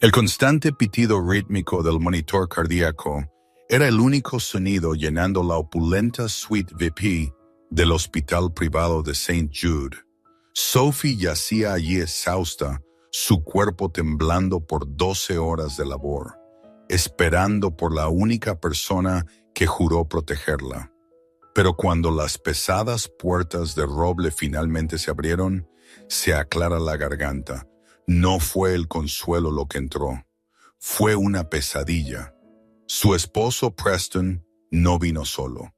El constante pitido rítmico del monitor cardíaco era el único sonido llenando la opulenta suite VIP del hospital privado de St. Jude. Sophie yacía allí exhausta, su cuerpo temblando por 12 horas de labor, esperando por la única persona que juró protegerla. Pero cuando las pesadas puertas de roble finalmente se abrieron, se aclara la garganta. No fue el consuelo lo que entró, fue una pesadilla. Su esposo Preston no vino solo.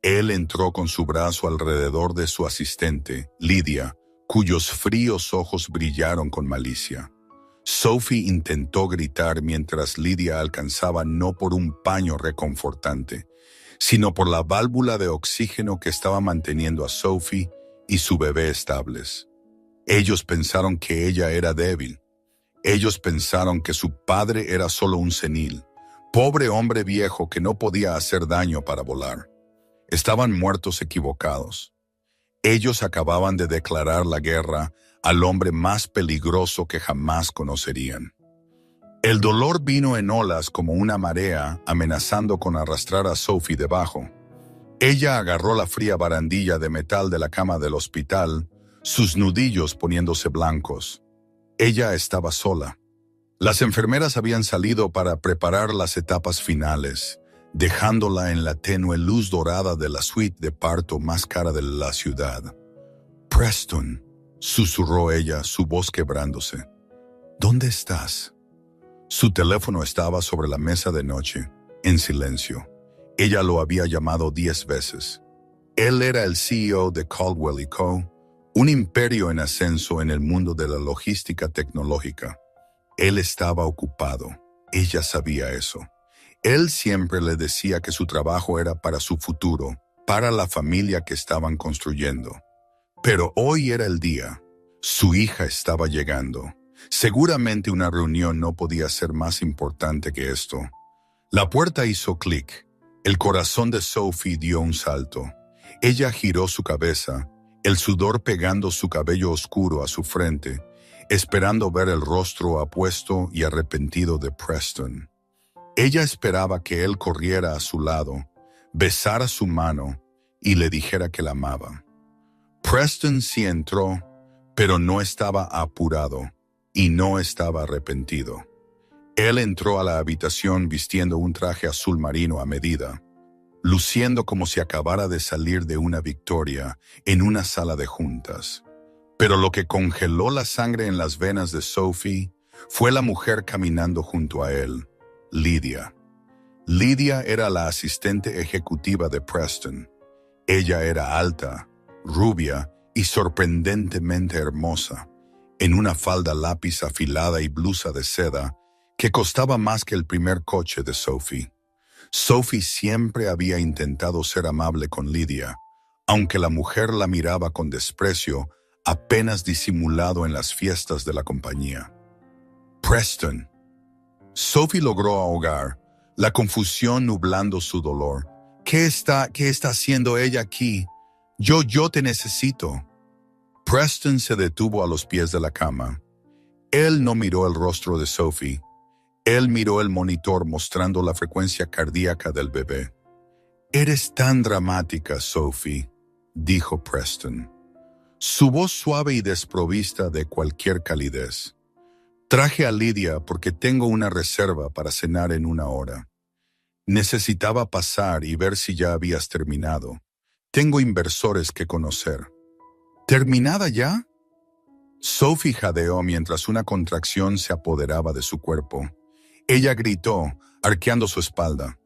Él entró con su brazo alrededor de su asistente, Lydia, cuyos fríos ojos brillaron con malicia. Sophie intentó gritar mientras Lydia alcanzaba no por un paño reconfortante, sino por la válvula de oxígeno que estaba manteniendo a Sophie y su bebé estables. Ellos pensaron que ella era débil. Ellos pensaron que su padre era solo un senil, pobre hombre viejo que no podía hacer daño para volar. Estaban muertos equivocados. Ellos acababan de declarar la guerra al hombre más peligroso que jamás conocerían. El dolor vino en olas como una marea, amenazando con arrastrar a Sophie debajo. Ella agarró la fría barandilla de metal de la cama del hospital, sus nudillos poniéndose blancos. Ella estaba sola. Las enfermeras habían salido para preparar las etapas finales, dejándola en la tenue luz dorada de la suite de parto más cara de la ciudad. «Preston», susurró ella, su voz quebrándose. «¿Dónde estás?» Su teléfono estaba sobre la mesa de noche, en silencio. Ella lo había llamado 10 veces. Él era el CEO de Caldwell & Co., un imperio en ascenso en el mundo de la logística tecnológica. Él estaba ocupado. Ella sabía eso. Él siempre le decía que su trabajo era para su futuro, para la familia que estaban construyendo. Pero hoy era el día. Su hija estaba llegando. Seguramente una reunión no podía ser más importante que esto. La puerta hizo clic. El corazón de Sophie dio un salto. Ella giró su cabeza, el sudor pegando su cabello oscuro a su frente, esperando ver el rostro apuesto y arrepentido de Preston. Ella esperaba que él corriera a su lado, besara su mano y le dijera que la amaba. Preston sí entró, pero no estaba apurado y no estaba arrepentido. Él entró a la habitación vistiendo un traje azul marino a medida, luciendo como si acabara de salir de una victoria en una sala de juntas. Pero lo que congeló la sangre en las venas de Sophie fue la mujer caminando junto a él, Lydia. Lydia era la asistente ejecutiva de Preston. Ella era alta, rubia y sorprendentemente hermosa, en una falda lápiz afilada y blusa de seda que costaba más que el primer coche de Sophie. Sophie siempre había intentado ser amable con Lydia, aunque la mujer la miraba con desprecio, apenas disimulado en las fiestas de la compañía. Preston. Sophie logró ahogar, la confusión nublando su dolor. ¿Qué está haciendo ella aquí? Yo te necesito. Preston se detuvo a los pies de la cama. Él no miró el rostro de Sophie. Él miró el monitor mostrando la frecuencia cardíaca del bebé. «Eres tan dramática, Sophie», dijo Preston. Su voz suave y desprovista de cualquier calidez. «Traje a Lydia porque tengo una reserva para cenar en 1 hora. Necesitaba pasar y ver si ya habías terminado. Tengo inversores que conocer». «¿Terminada ya?» Sophie jadeó mientras una contracción se apoderaba de su cuerpo. Ella gritó, arqueando su espalda.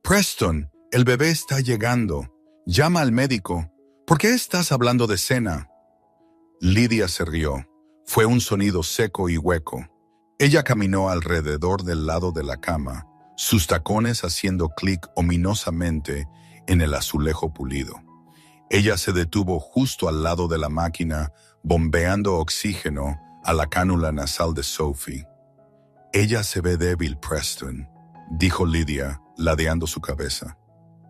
«Preston, el bebé está llegando. Llama al médico. ¿Por qué estás hablando de cena?» Lydia se rió. Fue un sonido seco y hueco. Ella caminó alrededor del lado de la cama, sus tacones haciendo clic ominosamente en el azulejo pulido. Ella se detuvo justo al lado de la máquina, bombeando oxígeno a la cánula nasal de Sophie. «Ella se ve débil, Preston», dijo Lydia, ladeando su cabeza.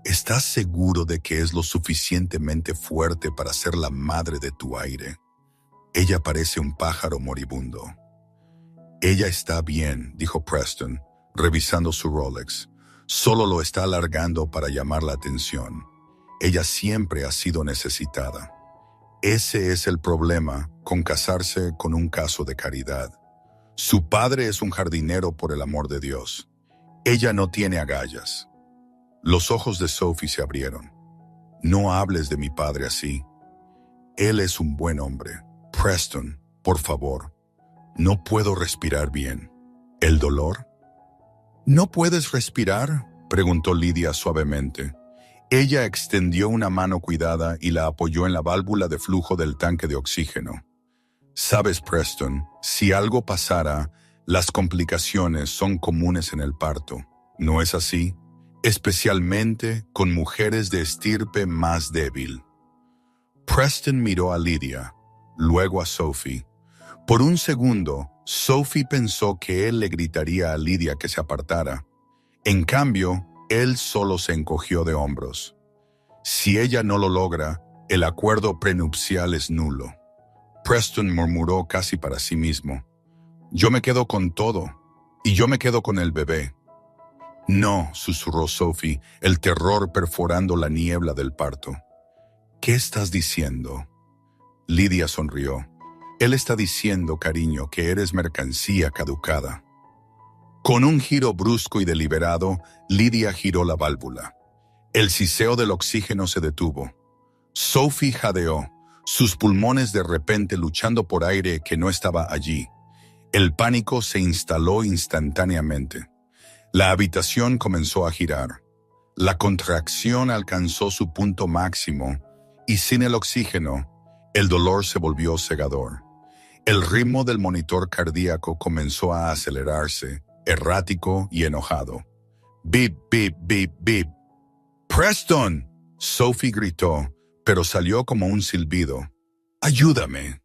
«¿Estás seguro de que es lo suficientemente fuerte para ser la madre de tu aire? Ella parece un pájaro moribundo». Ella está bien, dijo Preston, revisando su Rolex. Solo lo está alargando para llamar la atención. Ella siempre ha sido necesitada. Ese es el problema con casarse con un caso de caridad. Su padre es un jardinero por el amor de Dios. Ella no tiene agallas. Los ojos de Sophie se abrieron. No hables de mi padre así. Él es un buen hombre. Preston, por favor. No puedo respirar bien. ¿El dolor? ¿No puedes respirar?, preguntó Lydia suavemente. Ella extendió una mano cuidada y la apoyó en la válvula de flujo del tanque de oxígeno. Sabes, Preston, si algo pasara, las complicaciones son comunes en el parto. ¿No es así? Especialmente con mujeres de estirpe más débil. Preston miró a Lydia, luego a Sophie. Por un segundo, Sophie pensó que él le gritaría a Lydia que se apartara. En cambio, él solo se encogió de hombros. Si ella no lo logra, el acuerdo prenupcial es nulo. Preston murmuró casi para sí mismo. Yo me quedo con todo, y yo me quedo con el bebé. No, susurró Sophie, el terror perforando la niebla del parto. ¿Qué estás diciendo? Lydia sonrió. Él está diciendo, cariño, que eres mercancía caducada. Con un giro brusco y deliberado, Lydia giró la válvula. El siseo del oxígeno se detuvo. Sophie jadeó, sus pulmones de repente luchando por aire que no estaba allí. El pánico se instaló instantáneamente. La habitación comenzó a girar. La contracción alcanzó su punto máximo y sin el oxígeno, el dolor se volvió cegador. El ritmo del monitor cardíaco comenzó a acelerarse, errático y enojado. «Bip, bip, bip, bip». «¡Preston!», Sophie gritó, pero salió como un silbido. «¡Ayúdame!».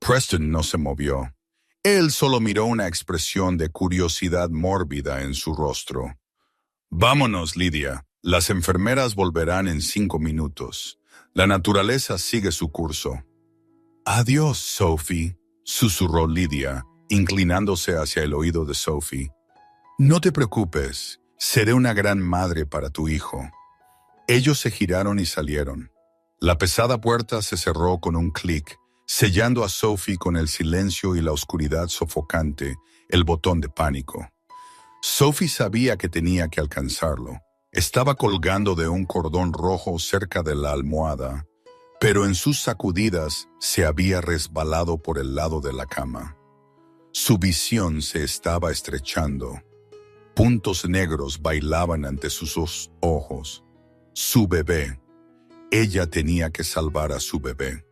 Preston no se movió. Él solo miró una expresión de curiosidad mórbida en su rostro. «Vámonos, Lydia. Las enfermeras volverán en 5 minutos. La naturaleza sigue su curso». «Adiós, Sophie», susurró Lydia, inclinándose hacia el oído de Sophie. «No te preocupes, seré una gran madre para tu hijo». Ellos se giraron y salieron. La pesada puerta se cerró con un clic, sellando a Sophie con el silencio y la oscuridad sofocante, el botón de pánico. Sophie sabía que tenía que alcanzarlo. Estaba colgando de un cordón rojo cerca de la almohada, pero en sus sacudidas se había resbalado por el lado de la cama. Su visión se estaba estrechando. Puntos negros bailaban ante sus ojos. Su bebé. Ella tenía que salvar a su bebé.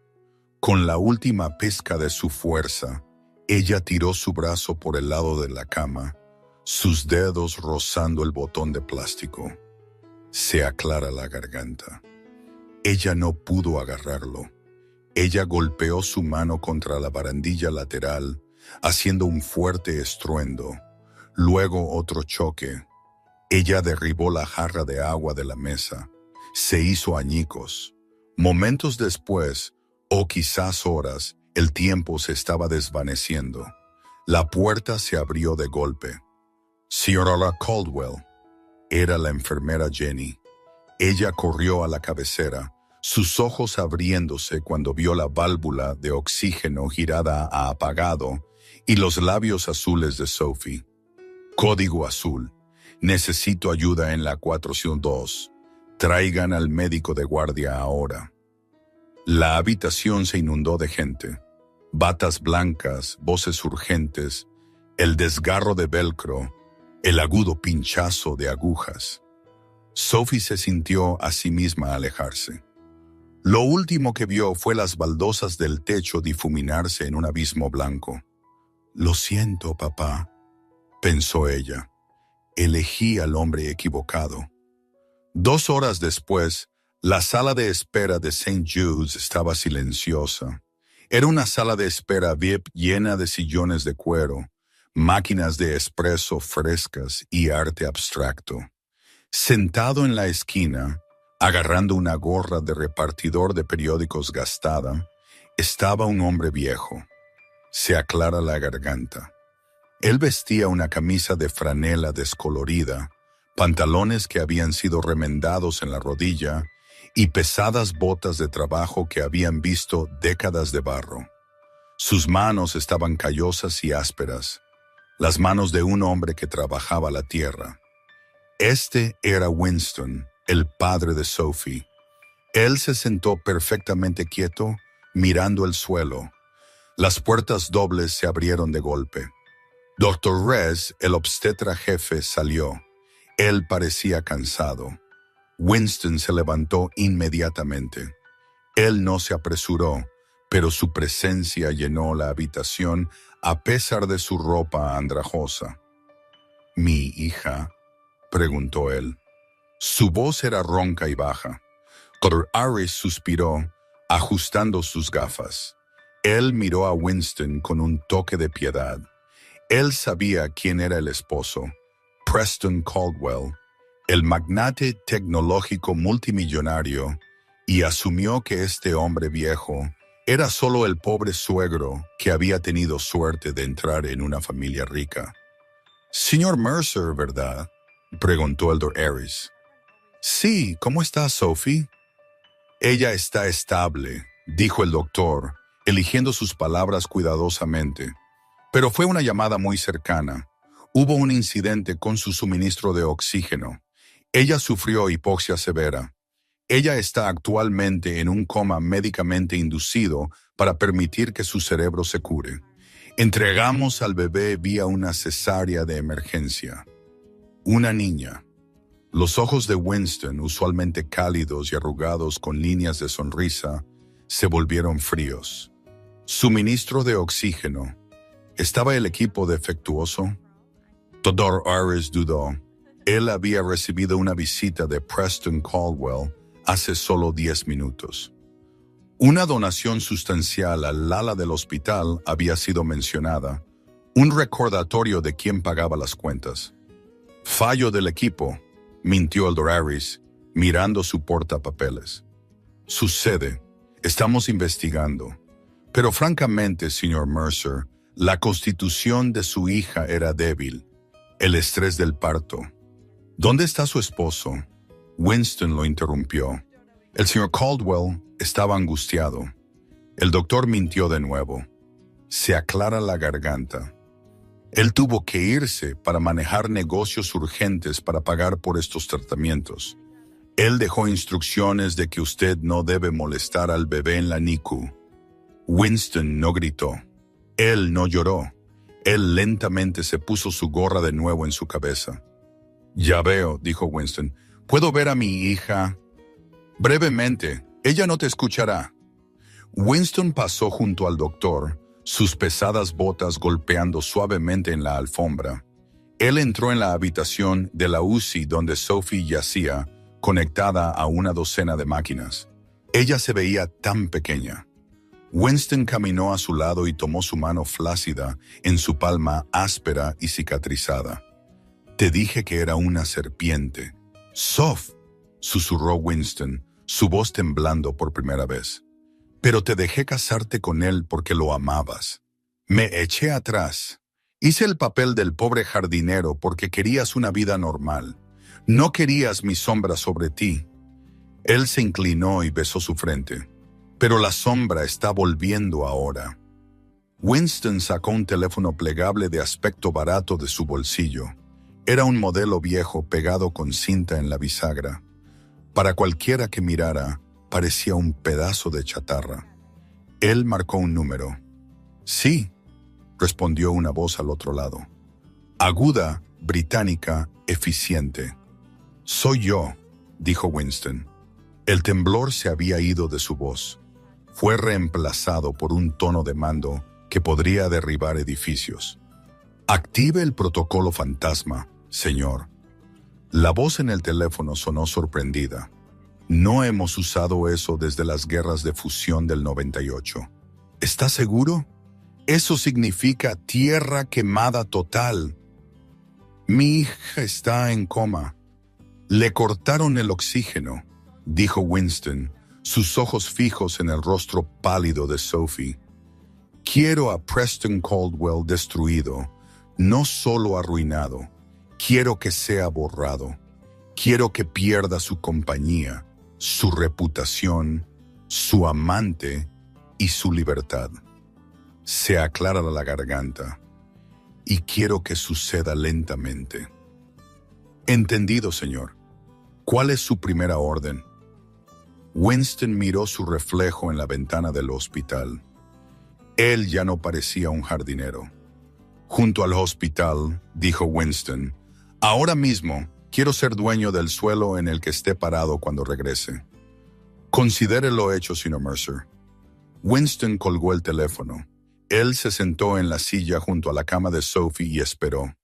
Con la última pizca de su fuerza, ella tiró su brazo por el lado de la cama, sus dedos rozando el botón de plástico. Se aclara la garganta. Ella no pudo agarrarlo. Ella golpeó su mano contra la barandilla lateral, haciendo un fuerte estruendo. Luego otro choque. Ella derribó la jarra de agua de la mesa. Se hizo añicos. Momentos después, o quizás horas, el tiempo se estaba desvaneciendo. La puerta se abrió de golpe. Señora Caldwell. Era la enfermera Jenny. Ella corrió a la cabecera, sus ojos abriéndose cuando vio la válvula de oxígeno girada a apagado y los labios azules de Sophie. Código azul. Necesito ayuda en la 402. Traigan al médico de guardia ahora. La habitación se inundó de gente. Batas blancas, voces urgentes, el desgarro de velcro, el agudo pinchazo de agujas. Sophie se sintió a sí misma alejarse. Lo último que vio fue las baldosas del techo difuminarse en un abismo blanco. «Lo siento, papá», pensó ella. «Elegí al hombre equivocado». 2 horas después, la sala de espera de St. Jude's estaba silenciosa. Era una sala de espera VIP llena de sillones de cuero, máquinas de espresso frescas y arte abstracto. Sentado en la esquina, agarrando una gorra de repartidor de periódicos gastada, estaba un hombre viejo. Se aclara la garganta. Él vestía una camisa de franela descolorida, pantalones que habían sido remendados en la rodilla y pesadas botas de trabajo que habían visto décadas de barro. Sus manos estaban callosas y ásperas, las manos de un hombre que trabajaba la tierra. Este era Winston, el padre de Sophie. Él se sentó perfectamente quieto, mirando el suelo. Las puertas dobles se abrieron de golpe. Dr. Rez, el obstetra jefe, salió. Él parecía cansado. Winston se levantó inmediatamente. Él no se apresuró, pero su presencia llenó la habitación a pesar de su ropa andrajosa. «¿Mi hija?», preguntó él. Su voz era ronca y baja. Dr. Harris suspiró, ajustando sus gafas. Él miró a Winston con un toque de piedad. Él sabía quién era el esposo, Preston Caldwell, el magnate tecnológico multimillonario, y asumió que este hombre viejo era solo el pobre suegro que había tenido suerte de entrar en una familia rica. «Señor Mercer, ¿verdad?», preguntó el Dr. Harris. «Sí, ¿cómo está Sophie?». «Ella está estable», dijo el doctor, eligiendo sus palabras cuidadosamente. «Pero fue una llamada muy cercana. Hubo un incidente con su suministro de oxígeno. Ella sufrió hipoxia severa. Ella está actualmente en un coma médicamente inducido para permitir que su cerebro se cure. Entregamos al bebé vía una cesárea de emergencia. Una niña». Los ojos de Winston, usualmente cálidos y arrugados con líneas de sonrisa, se volvieron fríos. «¿Suministro de oxígeno? ¿Estaba el equipo defectuoso?». Dr. Harris dudó. Él había recibido una visita de Preston Caldwell hace solo 10 minutos. Una donación sustancial al ala del hospital había sido mencionada, un recordatorio de quién pagaba las cuentas. «Fallo del equipo», mintió el Dr. Harris, mirando su portapapeles. «Sucede. Estamos investigando. Pero francamente, señor Mercer, la constitución de su hija era débil. El estrés del parto». «¿Dónde está su esposo?». Winston lo interrumpió. El señor Caldwell estaba angustiado. El doctor mintió de nuevo. Se aclara la garganta. Él tuvo que irse para manejar negocios urgentes para pagar por estos tratamientos. Él dejó instrucciones de que usted no debe molestar al bebé en la NICU. Winston no gritó. Él no lloró. Él lentamente se puso su gorra de nuevo en su cabeza. «Ya veo», dijo Winston. «¿Puedo ver a mi hija?» «Brevemente. Ella no te escuchará». Winston pasó junto al doctor, sus pesadas botas golpeando suavemente en la alfombra. Él entró en la habitación de la UCI donde Sophie yacía, conectada a una docena de máquinas. Ella se veía tan pequeña. Winston caminó a su lado y tomó su mano flácida en su palma áspera y cicatrizada. «Te dije que era una serpiente». «Soph», susurró Winston, su voz temblando por primera vez. «Pero te dejé casarte con él porque lo amabas. Me eché atrás. Hice el papel del pobre jardinero porque querías una vida normal. No querías mi sombra sobre ti». Él se inclinó y besó su frente. «Pero la sombra está volviendo ahora». Winston sacó un teléfono plegable de aspecto barato de su bolsillo. Era un modelo viejo pegado con cinta en la bisagra. Para cualquiera que mirara, parecía un pedazo de chatarra. Él marcó un número. «Sí», respondió una voz al otro lado. Aguda, británica, eficiente. «Soy yo», dijo Winston. El temblor se había ido de su voz. Fue reemplazado por un tono de mando que podría derribar edificios. «Active el protocolo fantasma, señor». La voz en el teléfono sonó sorprendida. «No hemos usado eso desde las guerras de fusión del 98. ¿Está seguro? Eso significa tierra quemada total». «Mi hija está en coma. Le cortaron el oxígeno», dijo Winston, sus ojos fijos en el rostro pálido de Sophie. «Quiero a Preston Caldwell destruido. No solo arruinado, quiero que sea borrado. Quiero que pierda su compañía, su reputación, su amante y su libertad. Se aclara la garganta y quiero que suceda lentamente. Entendido, señor. ¿Cuál es su primera orden? Winston miró su reflejo en la ventana del hospital. Él ya no parecía un jardinero. Junto al hospital, dijo Winston, ahora mismo quiero ser dueño del suelo en el que esté parado cuando regrese. Considere lo hecho, señor Mercer. Winston colgó el teléfono. Él se sentó en la silla junto a la cama de Sophie y esperó.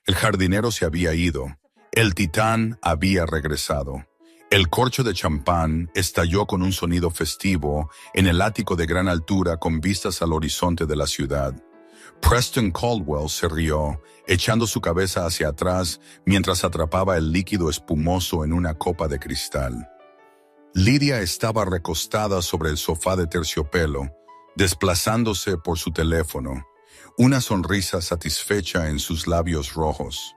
El jardinero se había ido. El titán había regresado. El corcho de champán estalló con un sonido festivo en el ático de gran altura con vistas al horizonte de la ciudad. Preston Caldwell se rió, echando su cabeza hacia atrás mientras atrapaba el líquido espumoso en una copa de cristal. Lydia estaba recostada sobre el sofá de terciopelo, desplazándose por su teléfono, una sonrisa satisfecha en sus labios rojos.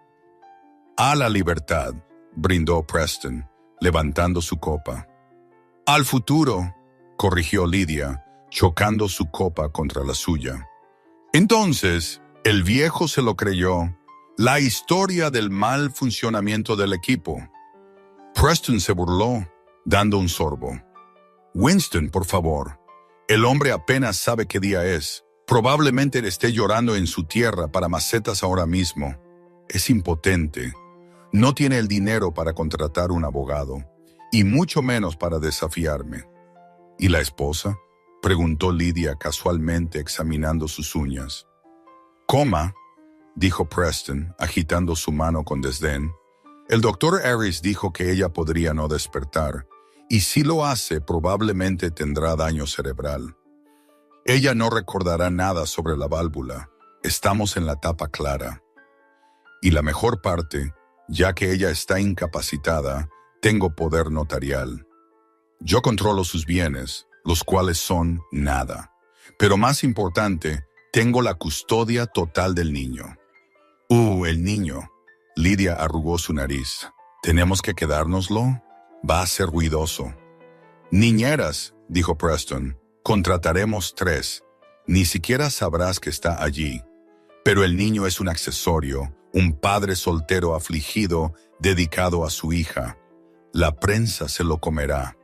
«A la libertad», brindó Preston, levantando su copa. «Al futuro», corrigió Lydia, chocando su copa contra la suya. Entonces, el viejo se lo creyó, la historia del mal funcionamiento del equipo. Preston se burló, dando un sorbo. «Winston, por favor. El hombre apenas sabe qué día es. Probablemente esté llorando en su tierra para macetas ahora mismo. Es impotente. No tiene el dinero para contratar un abogado, y mucho menos para desafiarme». «¿Y la esposa?», preguntó Lydia casualmente examinando sus uñas. «Coma», dijo Preston, agitando su mano con desdén. «El doctor Harris dijo que ella podría no despertar, y si lo hace probablemente tendrá daño cerebral. Ella no recordará nada sobre la válvula. Estamos en la etapa clara. Y la mejor parte, ya que ella está incapacitada, tengo poder notarial. Yo controlo sus bienes, los cuales son nada. Pero más importante, tengo la custodia total del niño». El niño. Lydia arrugó su nariz. «¿Tenemos que quedárnoslo? Va a ser ruidoso». «Niñeras», dijo Preston. «Contrataremos 3. Ni siquiera sabrás que está allí. Pero el niño es un accesorio, un padre soltero afligido dedicado a su hija. La prensa se lo comerá.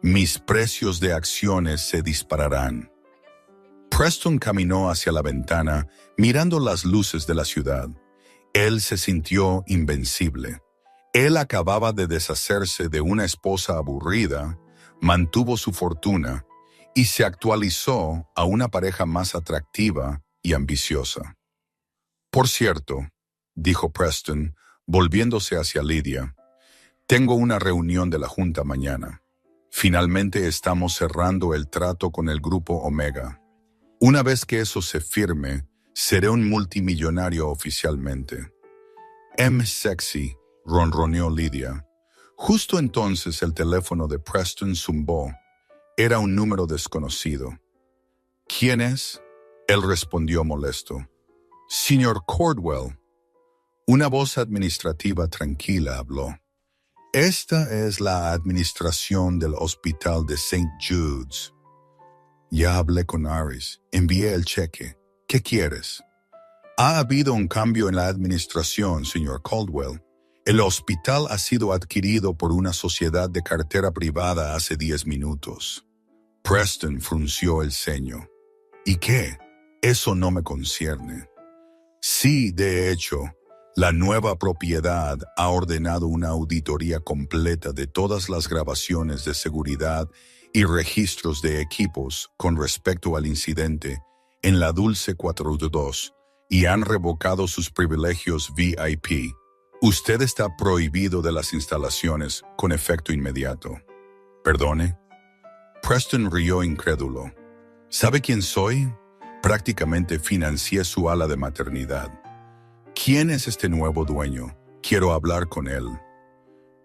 Mis precios de acciones se dispararán». Preston caminó hacia la ventana, mirando las luces de la ciudad. Él se sintió invencible. Él acababa de deshacerse de una esposa aburrida, mantuvo su fortuna y se actualizó a una pareja más atractiva y ambiciosa. «Por cierto», dijo Preston, volviéndose hacia Lydia, «tengo una reunión de la Junta mañana. Finalmente estamos cerrando el trato con el Grupo Omega. Una vez que eso se firme, seré un multimillonario oficialmente». «Sexy», ronroneó Lydia. Justo entonces el teléfono de Preston zumbó. Era un número desconocido. «¿Quién es?», él respondió molesto. «Señor Caldwell». Una voz administrativa tranquila habló. «Esta es la administración del hospital de St. Jude's. Ya hablé con Harris. Envié el cheque. ¿Qué quieres?». «Ha habido un cambio en la administración, señor Caldwell. El hospital ha sido adquirido por una sociedad de cartera privada hace 10 minutos». Preston frunció el ceño. «¿Y qué? Eso no me concierne». «Sí, de hecho, la nueva propiedad ha ordenado una auditoría completa de todas las grabaciones de seguridad y registros de equipos con respecto al incidente en la Dulce 422 y han revocado sus privilegios VIP. Usted está prohibido de las instalaciones con efecto inmediato». «¿Perdone?». Preston rió incrédulo. «¿Sabe quién soy? Prácticamente financié su ala de maternidad. ¿Quién es este nuevo dueño? Quiero hablar con él».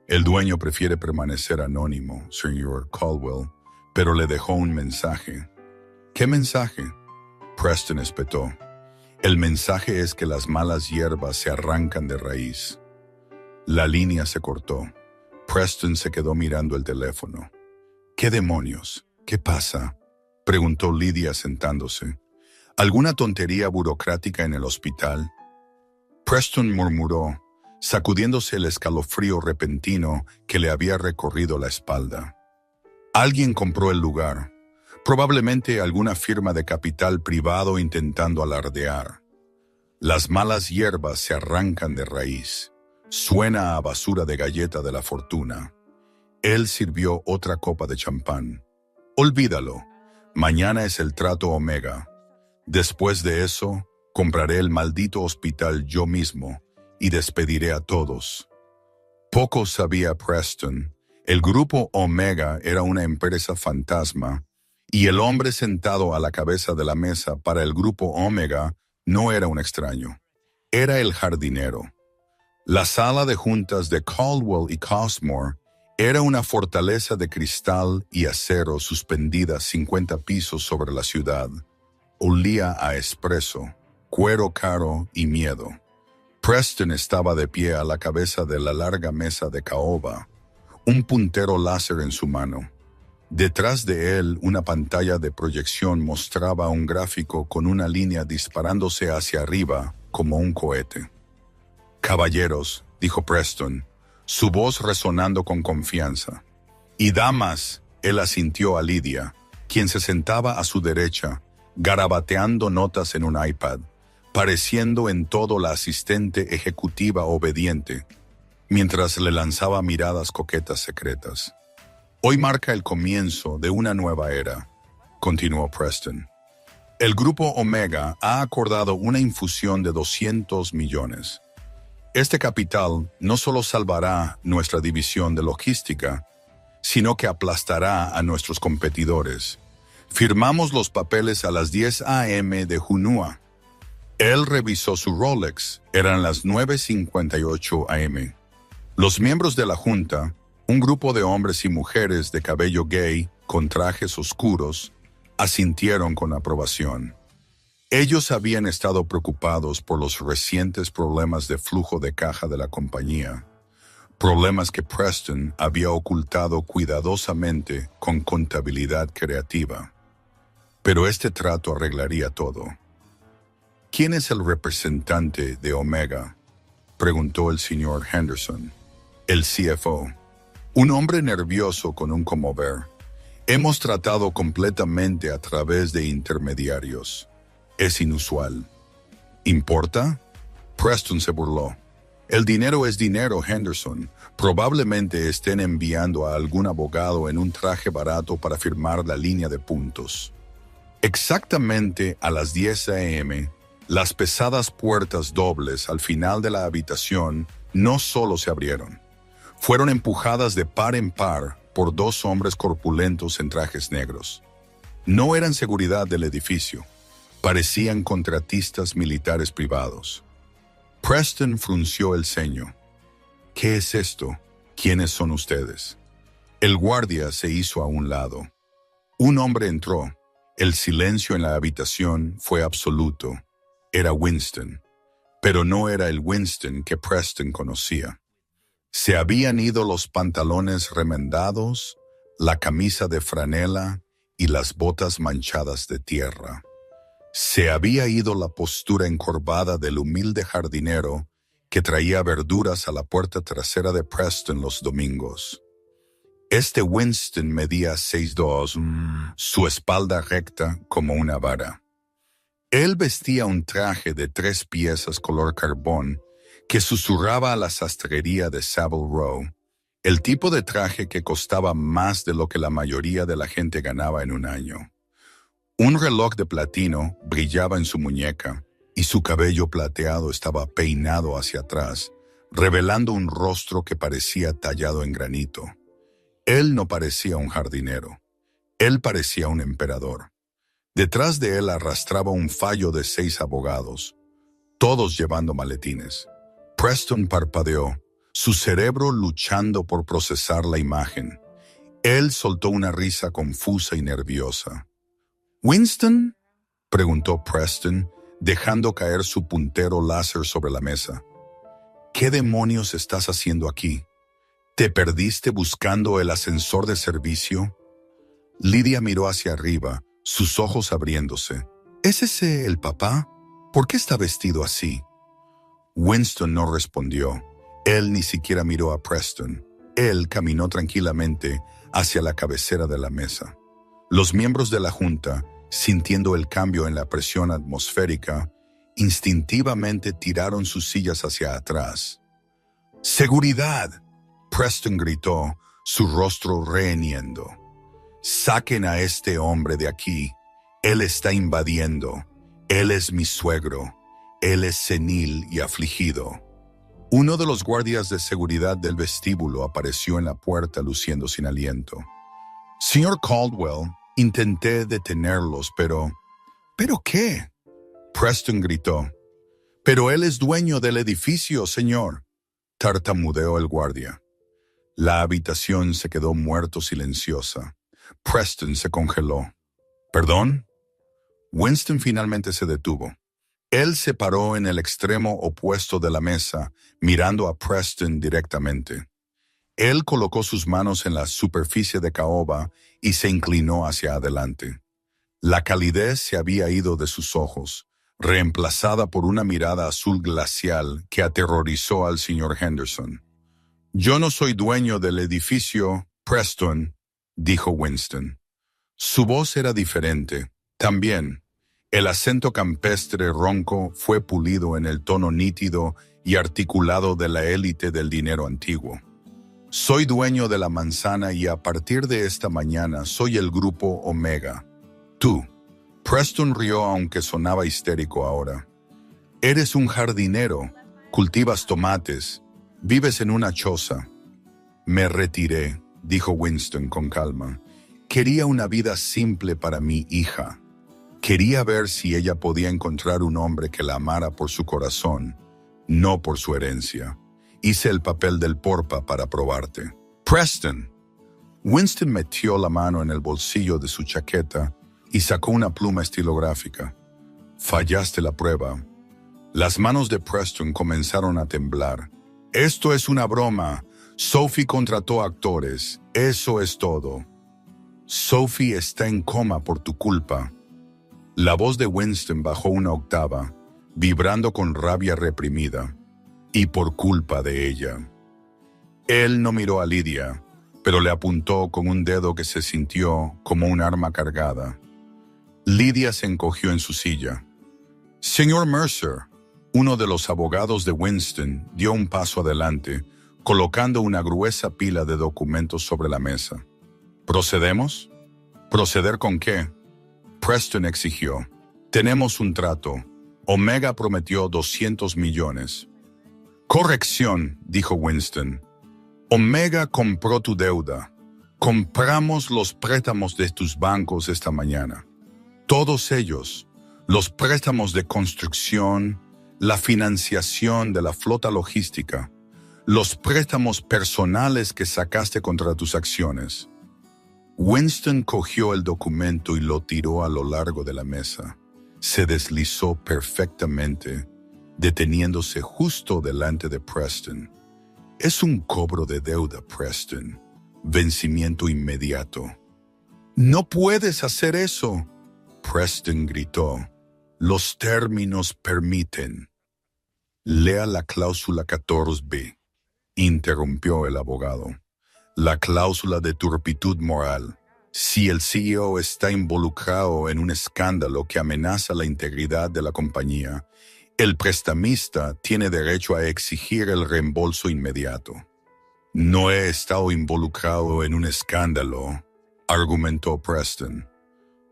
«El dueño prefiere permanecer anónimo, señor Caldwell, pero le dejó un mensaje». «¿Qué mensaje?». Preston espetó. El mensaje es que las malas hierbas se arrancan de raíz. La línea se cortó. Preston se quedó mirando el teléfono. ¿Qué demonios? ¿Qué pasa?, preguntó Lydia sentándose. ¿Alguna tontería burocrática en el hospital? Preston murmuró, sacudiéndose el escalofrío repentino que le había recorrido la espalda. Alguien compró el lugar, probablemente alguna firma de capital privado intentando alardear. Las malas hierbas se arrancan de raíz. Suena a basura de galleta de la fortuna. Él sirvió otra copa de champán. Olvídalo. Mañana es el trato Omega. Después de eso, compraré el maldito hospital yo mismo y despediré a todos. Poco sabía Preston. El grupo Omega era una empresa fantasma y el hombre sentado a la cabeza de la mesa para el grupo Omega no era un extraño. Era el jardinero. La sala de juntas de Caldwell y Cosmore era una fortaleza de cristal y acero suspendida 50 pisos sobre la ciudad. Olía a espresso, cuero caro y miedo. Preston estaba de pie a la cabeza de la larga mesa de caoba, un puntero láser en su mano. Detrás de él, una pantalla de proyección mostraba un gráfico con una línea disparándose hacia arriba como un cohete. «Caballeros», dijo Preston, su voz resonando con confianza. «Y damas», él asintió a Lydia, quien se sentaba a su derecha, garabateando notas en un iPad, pareciendo en todo la asistente ejecutiva obediente, mientras le lanzaba miradas coquetas secretas. «Hoy marca el comienzo de una nueva era», continuó Preston. «El grupo Omega ha acordado una infusión de 200 millones. Este capital no solo salvará nuestra división de logística, sino que aplastará a nuestros competidores. Firmamos los papeles a las 10 a.m. de Junua». Él revisó su Rolex. Eran las 9:58 a.m. Los miembros de la junta, un grupo de hombres y mujeres de cabello gay con trajes oscuros, asintieron con aprobación. Ellos habían estado preocupados por los recientes problemas de flujo de caja de la compañía, problemas que Preston había ocultado cuidadosamente con contabilidad creativa. Pero este trato arreglaría todo. «¿Quién es el representante de Omega?», preguntó el señor Henderson, el CFO. Un hombre nervioso con un comover. «Hemos tratado completamente a través de intermediarios. Es inusual». «¿Importa?», Preston se burló. «El dinero es dinero, Henderson. Probablemente estén enviando a algún abogado en un traje barato para firmar la línea de puntos». Exactamente a las 10 a.m., las pesadas puertas dobles al final de la habitación no solo se abrieron, fueron empujadas de par en par por dos hombres corpulentos en trajes negros. No eran seguridad del edificio, parecían contratistas militares privados. Preston frunció el ceño. «¿Qué es esto? ¿Quiénes son ustedes?». El guardia se hizo a un lado. Un hombre entró. El silencio en la habitación fue absoluto. Era Winston, pero no era el Winston que Preston conocía. Se habían ido los pantalones remendados, la camisa de franela y las botas manchadas de tierra. Se había ido la postura encorvada del humilde jardinero que traía verduras a la puerta trasera de Preston los domingos. Este Winston medía 6'2", su espalda recta como una vara. Él vestía un traje de 3 piezas color carbón que susurraba a la sastrería de Savile Row, el tipo de traje que costaba más de lo que la mayoría de la gente ganaba en un año. Un reloj de platino brillaba en su muñeca y su cabello plateado estaba peinado hacia atrás, revelando un rostro que parecía tallado en granito. Él no parecía un jardinero, él parecía un emperador. Detrás de él arrastraba un fallo de 6 abogados, todos llevando maletines. Preston parpadeó, su cerebro luchando por procesar la imagen. Él soltó una risa confusa y nerviosa. «¿Winston?», preguntó Preston, dejando caer su puntero láser sobre la mesa. ¿Qué demonios estás haciendo aquí? ¿Te perdiste buscando el ascensor de servicio? Lydia miró hacia arriba, sus ojos abriéndose. ¿Es ese el papá? ¿Por qué está vestido así? Winston no respondió. Él ni siquiera miró a Preston. Él caminó tranquilamente hacia la cabecera de la mesa. Los miembros de la junta, sintiendo el cambio en la presión atmosférica, instintivamente tiraron sus sillas hacia atrás. ¡Seguridad!, Preston gritó, su rostro reheniendo. «Saquen a este hombre de aquí. Él está invadiendo. Él es mi suegro. Él es senil y afligido». Uno de los guardias de seguridad del vestíbulo apareció en la puerta luciendo sin aliento. «Señor Caldwell, intenté detenerlos, pero...» «¿Pero qué?», Preston gritó. «Pero él es dueño del edificio, señor», tartamudeó el guardia. La habitación se quedó muerto silenciosa. Preston se congeló. ¿Perdón? Winston finalmente se detuvo. Él se paró en el extremo opuesto de la mesa, mirando a Preston directamente. Él colocó sus manos en la superficie de caoba y se inclinó hacia adelante. La calidez se había ido de sus ojos, reemplazada por una mirada azul glacial que aterrorizó al señor Henderson. «Yo no soy dueño del edificio, Preston», dijo Winston. Su voz era diferente. También, el acento campestre ronco fue pulido en el tono nítido y articulado de la élite del dinero antiguo. «Soy dueño de la manzana y a partir de esta mañana soy el grupo Omega. Tú», Preston rió aunque sonaba histérico ahora, «eres un jardinero, cultivas tomates, vives en una choza». «Me retiré», dijo Winston con calma. «Quería una vida simple para mi hija. Quería ver si ella podía encontrar un hombre que la amara por su corazón, no por su herencia. Hice el papel del porpa para probarte». «Preston». Winston metió la mano en el bolsillo de su chaqueta y sacó una pluma estilográfica. «Fallaste la prueba». Las manos de Preston comenzaron a temblar. «Esto es una broma. Sophie contrató actores. Eso es todo. Sophie está en coma por tu culpa». La voz de Winston bajó una octava, vibrando con rabia reprimida. «Y por culpa de ella». Él no miró a Lydia, pero le apuntó con un dedo que se sintió como un arma cargada. Lydia se encogió en su silla. «Señor Mercer», uno de los abogados de Winston dio un paso adelante, colocando una gruesa pila de documentos sobre la mesa. «¿Procedemos?» «¿Proceder con qué?», Preston exigió. «Tenemos un trato. Omega prometió 200 millones. «Corrección», dijo Winston. «Omega compró tu deuda. Compramos los préstamos de tus bancos esta mañana. Todos ellos, los préstamos de construcción, la financiación de la flota logística, los préstamos personales que sacaste contra tus acciones». Winston cogió el documento y lo tiró a lo largo de la mesa. Se deslizó perfectamente, deteniéndose justo delante de Preston. «Es un cobro de deuda, Preston. Vencimiento inmediato». «No puedes hacer eso», Preston gritó. «Los términos permiten». «Lea la cláusula 14b», interrumpió el abogado. «La cláusula de turpitud moral. Si el CEO está involucrado en un escándalo que amenaza la integridad de la compañía, el prestamista tiene derecho a exigir el reembolso inmediato». «No he estado involucrado en un escándalo», argumentó Preston.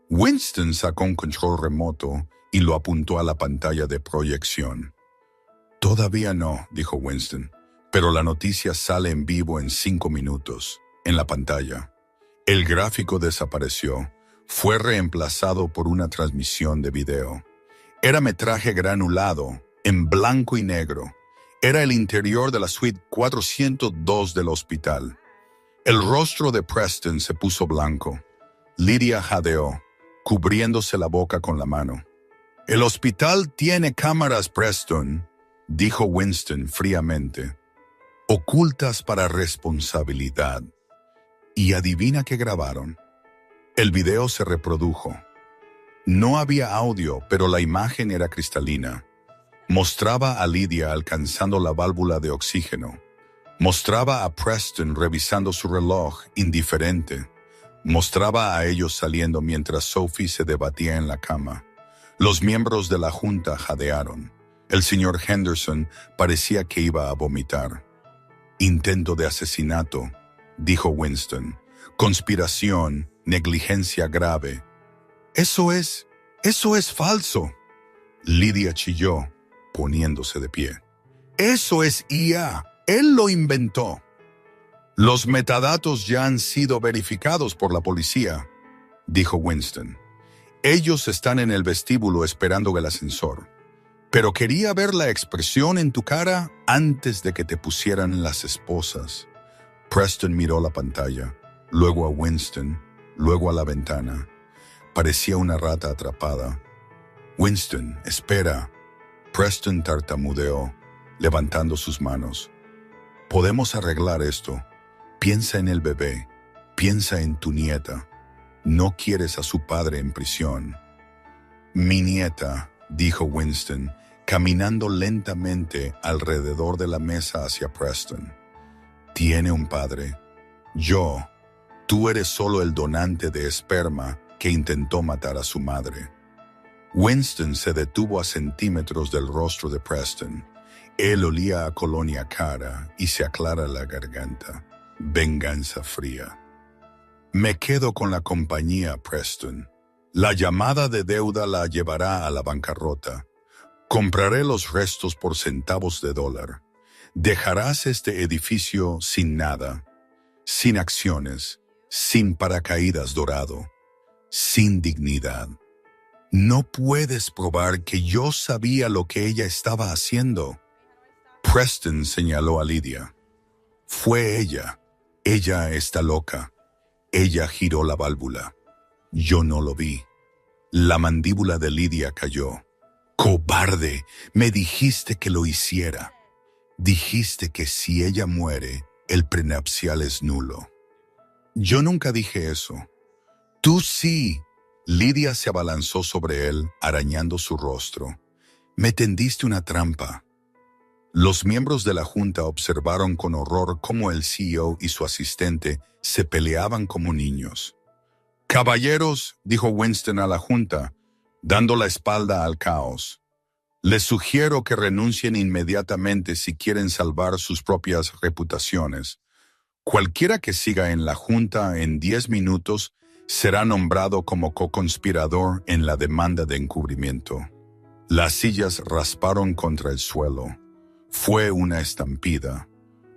Winston sacó un control remoto y lo apuntó a la pantalla de proyección. «Todavía no», dijo Winston, «pero la noticia sale en vivo en 5 minutos, en la pantalla». El gráfico desapareció. Fue reemplazado por una transmisión de video. Era metraje granulado, en blanco y negro. Era el interior de la suite 402 del hospital. El rostro de Preston se puso blanco. Lydia jadeó, cubriéndose la boca con la mano. El hospital tiene cámaras, Preston, dijo Winston fríamente, ocultas para responsabilidad. Y adivina qué grabaron. El video se reprodujo. No había audio, pero la imagen era cristalina. Mostraba a Lydia alcanzando la válvula de oxígeno. Mostraba a Preston revisando su reloj, indiferente. Mostraba a ellos saliendo mientras Sophie se debatía en la cama. Los miembros de la junta jadearon. El señor Henderson parecía que iba a vomitar. Intento de asesinato, dijo Winston. Conspiración, negligencia grave. Eso es falso. Lydia chilló, poniéndose de pie. Eso es IA. Él lo inventó. Los metadatos ya han sido verificados por la policía, dijo Winston. Ellos están en el vestíbulo esperando el ascensor. Pero quería ver la expresión en tu cara antes de que te pusieran las esposas. Preston miró la pantalla, luego a Winston, luego a la ventana. Parecía una rata atrapada. Winston, espera. Preston tartamudeó, levantando sus manos. Podemos arreglar esto. Piensa en el bebé. Piensa en tu nieta. No quieres a su padre en prisión. Mi nieta, dijo Winston, caminando lentamente alrededor de la mesa hacia Preston. Tiene un padre. Yo. Tú eres solo el donante de esperma que intentó matar a su madre. Winston se detuvo a centímetros del rostro de Preston. Él olía a colonia cara y se aclara la garganta. Venganza fría. Me quedo con la compañía, Preston. La llamada de deuda la llevará a la bancarrota. Compraré los restos por centavos de dólar. Dejarás este edificio sin nada, sin acciones, sin paracaídas dorado, sin dignidad. No puedes probar que yo sabía lo que ella estaba haciendo. Preston señaló a Lydia. Fue ella. Ella está loca. Ella giró la válvula. Yo no lo vi. La mandíbula de Lydia cayó. Cobarde, me dijiste que lo hiciera. Dijiste que si ella muere, el prenupcial es nulo. Yo nunca dije eso. Tú sí. Lydia se abalanzó sobre él, arañando su rostro. Me tendiste una trampa. Los miembros de la junta observaron con horror cómo el CEO y su asistente se peleaban como niños. Caballeros, dijo Winston a la junta, dando la espalda al caos. Les sugiero que renuncien inmediatamente si quieren salvar sus propias reputaciones. Cualquiera que siga en la junta en 10 minutos será nombrado como co-conspirador en la demanda de encubrimiento. Las sillas rasparon contra el suelo. Fue una estampida.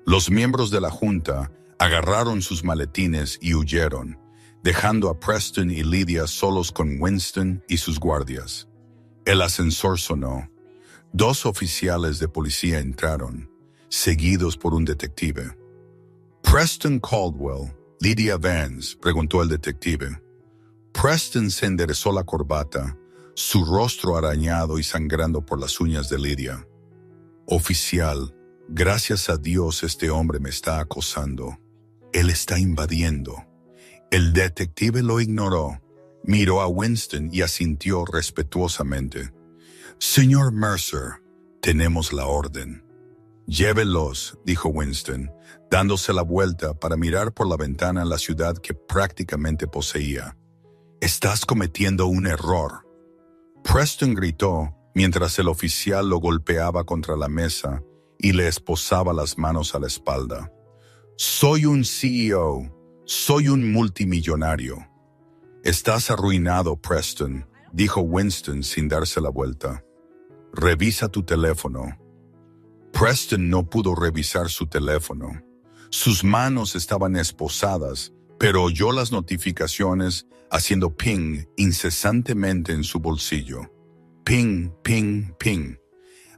Los miembros de la junta agarraron sus maletines y huyeron, dejando a Preston y Lydia solos con Winston y sus guardias. El ascensor sonó. 2 oficiales de policía entraron, seguidos por un detective. «Preston Caldwell, Lydia Vance», preguntó el detective. Preston se enderezó la corbata, su rostro arañado y sangrando por las uñas de Lydia. «Oficial, gracias a Dios este hombre me está acosando. Él está invadiendo». El detective lo ignoró, miró a Winston y asintió respetuosamente. «Señor Mercer, tenemos la orden». «Llévelos», dijo Winston, dándose la vuelta para mirar por la ventana la ciudad que prácticamente poseía. «Estás cometiendo un error». Preston gritó mientras el oficial lo golpeaba contra la mesa y le esposaba las manos a la espalda. «Soy un CEO, soy un multimillonario». «Estás arruinado, Preston», dijo Winston sin darse la vuelta. «Revisa tu teléfono». Preston no pudo revisar su teléfono. Sus manos estaban esposadas, pero oyó las notificaciones haciendo ping incesantemente en su bolsillo. Ping, ping, ping.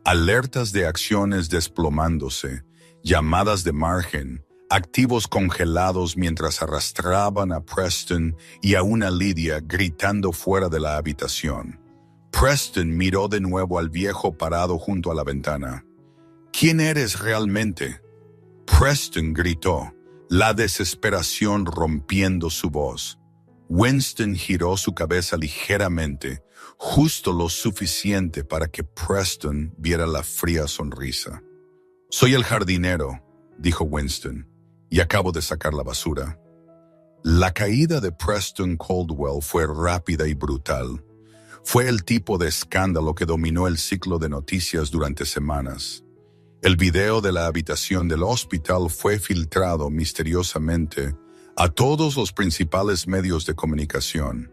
Alertas de acciones desplomándose, llamadas de margen, activos congelados mientras arrastraban a Preston y a una Lydia gritando fuera de la habitación. Preston miró de nuevo al viejo parado junto a la ventana. ¿Quién eres realmente? Preston gritó, la desesperación rompiendo su voz. Winston giró su cabeza ligeramente, justo lo suficiente para que Preston viera la fría sonrisa. Soy el jardinero, dijo Winston, y acabo de sacar la basura. La caída de Preston Caldwell fue rápida y brutal. Fue el tipo de escándalo que dominó el ciclo de noticias durante semanas. El video de la habitación del hospital fue filtrado misteriosamente a todos los principales medios de comunicación.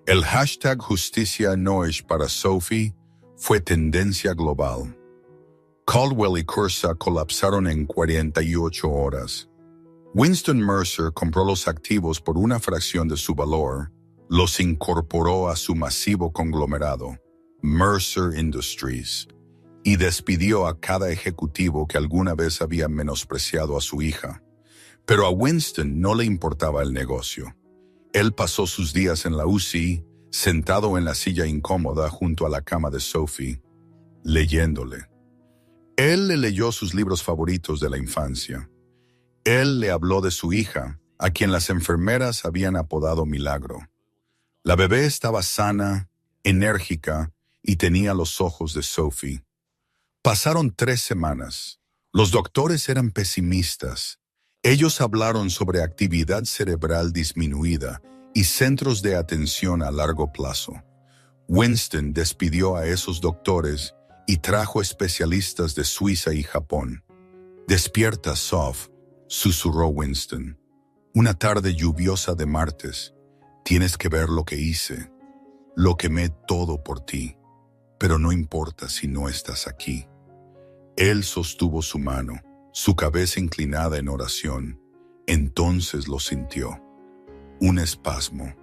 El hashtag Justicia Noish para Sophie fue tendencia global. Caldwell y Cursa colapsaron en 48 horas. Winston Mercer compró los activos por una fracción de su valor, los incorporó a su masivo conglomerado, Mercer Industries, y despidió a cada ejecutivo que alguna vez había menospreciado a su hija. Pero a Winston no le importaba el negocio. Él pasó sus días en la UCI, sentado en la silla incómoda junto a la cama de Sophie, leyéndole. Él le leyó sus libros favoritos de la infancia. Él le habló de su hija, a quien las enfermeras habían apodado Milagro. La bebé estaba sana, enérgica y tenía los ojos de Sophie. Pasaron 3 semanas. Los doctores eran pesimistas. Ellos hablaron sobre actividad cerebral disminuida y centros de atención a largo plazo. Winston despidió a esos doctores y trajo especialistas de Suiza y Japón. «Despierta, Soph», susurró Winston. «Una tarde lluviosa de martes. Tienes que ver lo que hice. Lo quemé todo por ti. Pero no importa si no estás aquí». Él sostuvo su mano, su cabeza inclinada en oración. Entonces lo sintió. Un espasmo.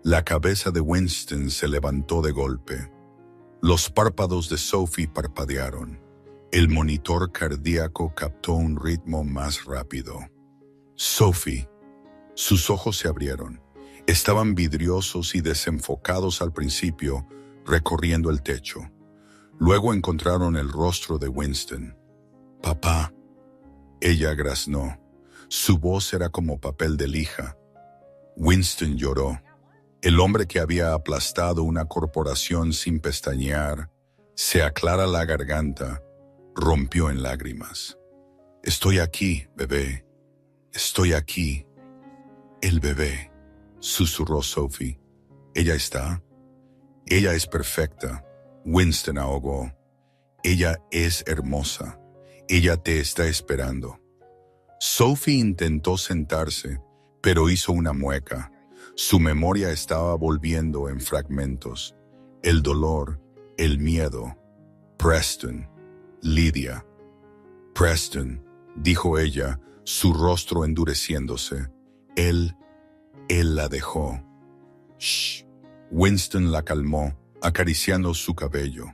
La cabeza de Winston se levantó de golpe. Los párpados de Sophie parpadearon. El monitor cardíaco captó un ritmo más rápido. Sophie. Sus ojos se abrieron. Estaban vidriosos y desenfocados al principio, recorriendo el techo. Luego encontraron el rostro de Winston. «Papá». Ella graznó. Su voz era como papel de lija. Winston lloró. El hombre que había aplastado una corporación sin pestañear, se aclara la garganta, rompió en lágrimas. «Estoy aquí, bebé. Estoy aquí». «El bebé», susurró Sophie. «¿Ella está?» «Ella es perfecta», Winston ahogó. «Ella es hermosa. Ella te está esperando». Sophie intentó sentarse, pero hizo una mueca. Su memoria estaba volviendo en fragmentos. El dolor, el miedo. Preston, Lydia. «Preston», dijo ella, su rostro endureciéndose. Él la dejó. «Shh». Winston la calmó, acariciando su cabello.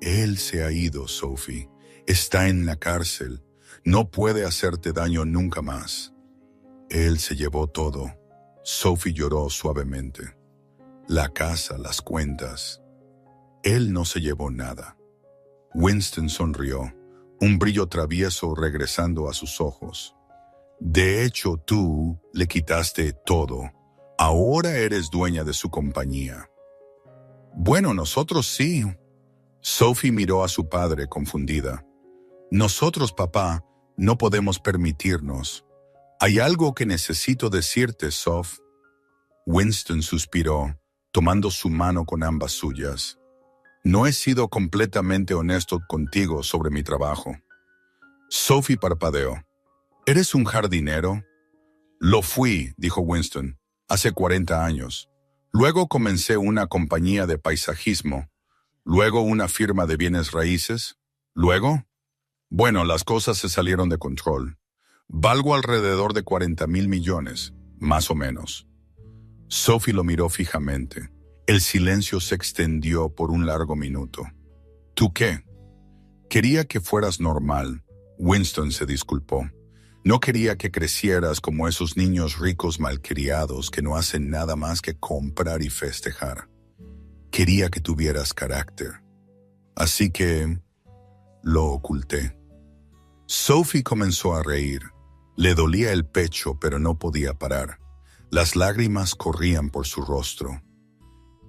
«Él se ha ido, Sophie. Está en la cárcel. No puede hacerte daño nunca más». «Él se llevó todo». Sophie lloró suavemente. «La casa, las cuentas». «Él no se llevó nada». Winston sonrió, un brillo travieso regresando a sus ojos. «De hecho, tú le quitaste todo. Ahora eres dueña de su compañía». «Bueno, nosotros sí». Sophie miró a su padre confundida. «Nosotros, papá, no podemos permitirnos». «Hay algo que necesito decirte, Soph». Winston suspiró, tomando su mano con ambas suyas. «No he sido completamente honesto contigo sobre mi trabajo». Sophie parpadeó. «¿Eres un jardinero?» «Lo fui», dijo Winston, «hace 40 años. Luego comencé una compañía de paisajismo. Luego una firma de bienes raíces. Luego... Bueno, las cosas se salieron de control. Valgo alrededor de 40,000 millones, más o menos». Sophie lo miró fijamente. El silencio se extendió por un largo minuto. «¿Tú qué?» «Quería que fueras normal», Winston se disculpó. «No quería que crecieras como esos niños ricos malcriados que no hacen nada más que comprar y festejar». Quería que tuvieras carácter. Así que lo oculté. Sophie comenzó a reír. Le dolía el pecho, pero no podía parar. Las lágrimas corrían por su rostro.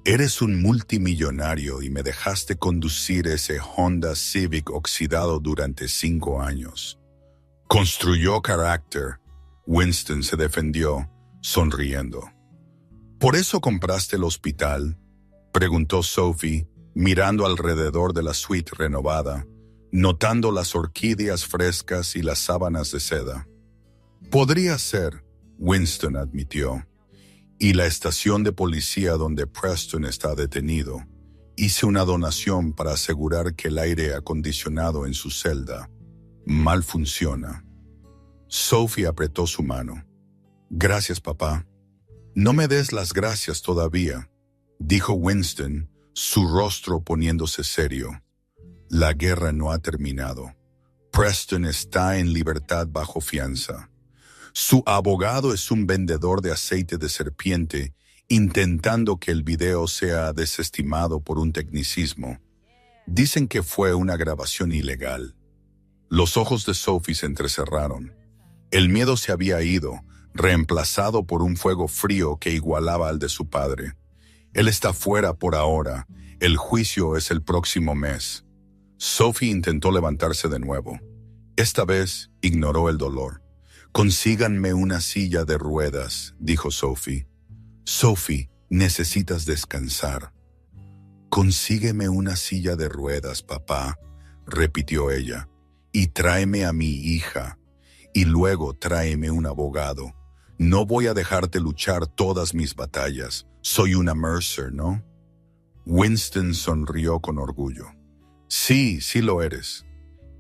Eres un multimillonario y me dejaste conducir ese Honda Civic oxidado durante 5 años. Construyó carácter. Winston se defendió, sonriendo. ¿Por eso compraste el hospital?, preguntó Sophie, mirando alrededor de la suite renovada, notando las orquídeas frescas y las sábanas de seda. Podría ser, Winston admitió. Y la estación de policía donde Preston está detenido. Hice una donación para asegurar que el aire acondicionado en su celda mal funciona. Sophie apretó su mano. Gracias, papá. No me des las gracias todavía, dijo Winston, su rostro poniéndose serio. La guerra no ha terminado. Preston está en libertad bajo fianza. Su abogado es un vendedor de aceite de serpiente, intentando que el video sea desestimado por un tecnicismo. Dicen que fue una grabación ilegal. Los ojos de Sophie se entrecerraron. El miedo se había ido, reemplazado por un fuego frío que igualaba al de su padre. Él está fuera por ahora. El juicio es el próximo mes. Sophie intentó levantarse de nuevo. Esta vez ignoró el dolor. Consíganme una silla de ruedas, dijo Sophie. Sophie, necesitas descansar. Consígueme una silla de ruedas, papá, repitió ella, y tráeme a mi hija, y luego tráeme un abogado. No voy a dejarte luchar todas mis batallas. Soy una Mercer, ¿no? Winston sonrió con orgullo. Sí, sí lo eres.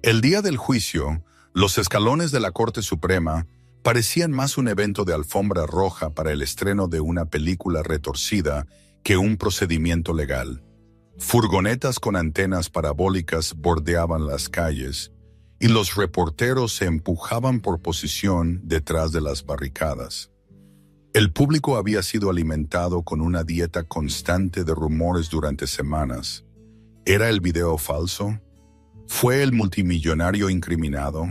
El día del juicio, los escalones de la Corte Suprema parecían más un evento de alfombra roja para el estreno de una película retorcida que un procedimiento legal. Furgonetas con antenas parabólicas bordeaban las calles y los reporteros se empujaban por posición detrás de las barricadas. El público había sido alimentado con una dieta constante de rumores durante semanas. ¿Era el video falso? ¿Fue el multimillonario incriminado?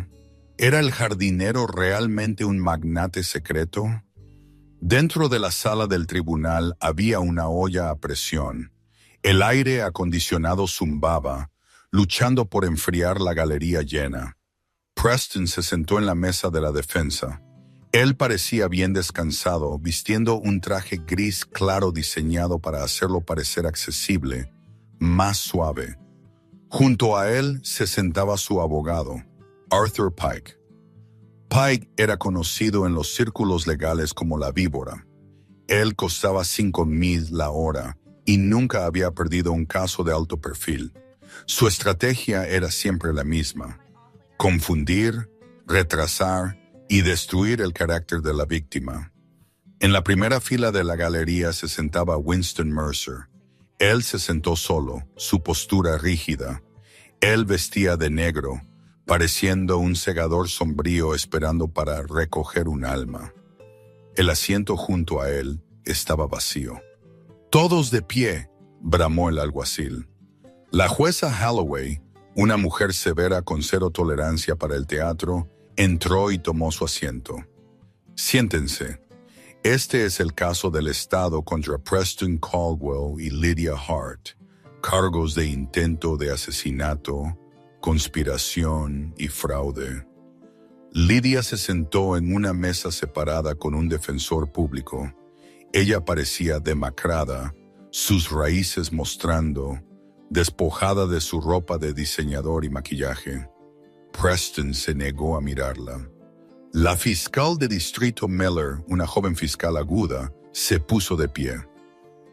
¿Era el jardinero realmente un magnate secreto? Dentro de la sala del tribunal había una olla a presión. El aire acondicionado zumbaba, luchando por enfriar la galería llena. Preston se sentó en la mesa de la defensa. Él parecía bien descansado, vistiendo un traje gris claro diseñado para hacerlo parecer accesible, más suave. Junto a él se sentaba su abogado, Arthur Pike. Pike era conocido en los círculos legales como la víbora. Él costaba $5,000 la hora y nunca había perdido un caso de alto perfil. Su estrategia era siempre la misma: confundir, retrasar y destruir el carácter de la víctima. En la primera fila de la galería se sentaba Winston Mercer. Él se sentó solo, su postura rígida. Él vestía de negro, pareciendo un segador sombrío esperando para recoger un alma. El asiento junto a él estaba vacío. «Todos de pie», bramó el alguacil. La jueza Holloway, una mujer severa con cero tolerancia para el teatro, entró y tomó su asiento. «Siéntense. Este es el caso del Estado contra Preston Caldwell y Lydia Hart. Cargos de intento de asesinato, conspiración y fraude». Lydia se sentó en una mesa separada con un defensor público. Ella parecía demacrada, sus raíces mostrando, despojada de su ropa de diseñador y maquillaje. Preston se negó a mirarla. La fiscal de distrito Miller, una joven fiscal aguda, se puso de pie.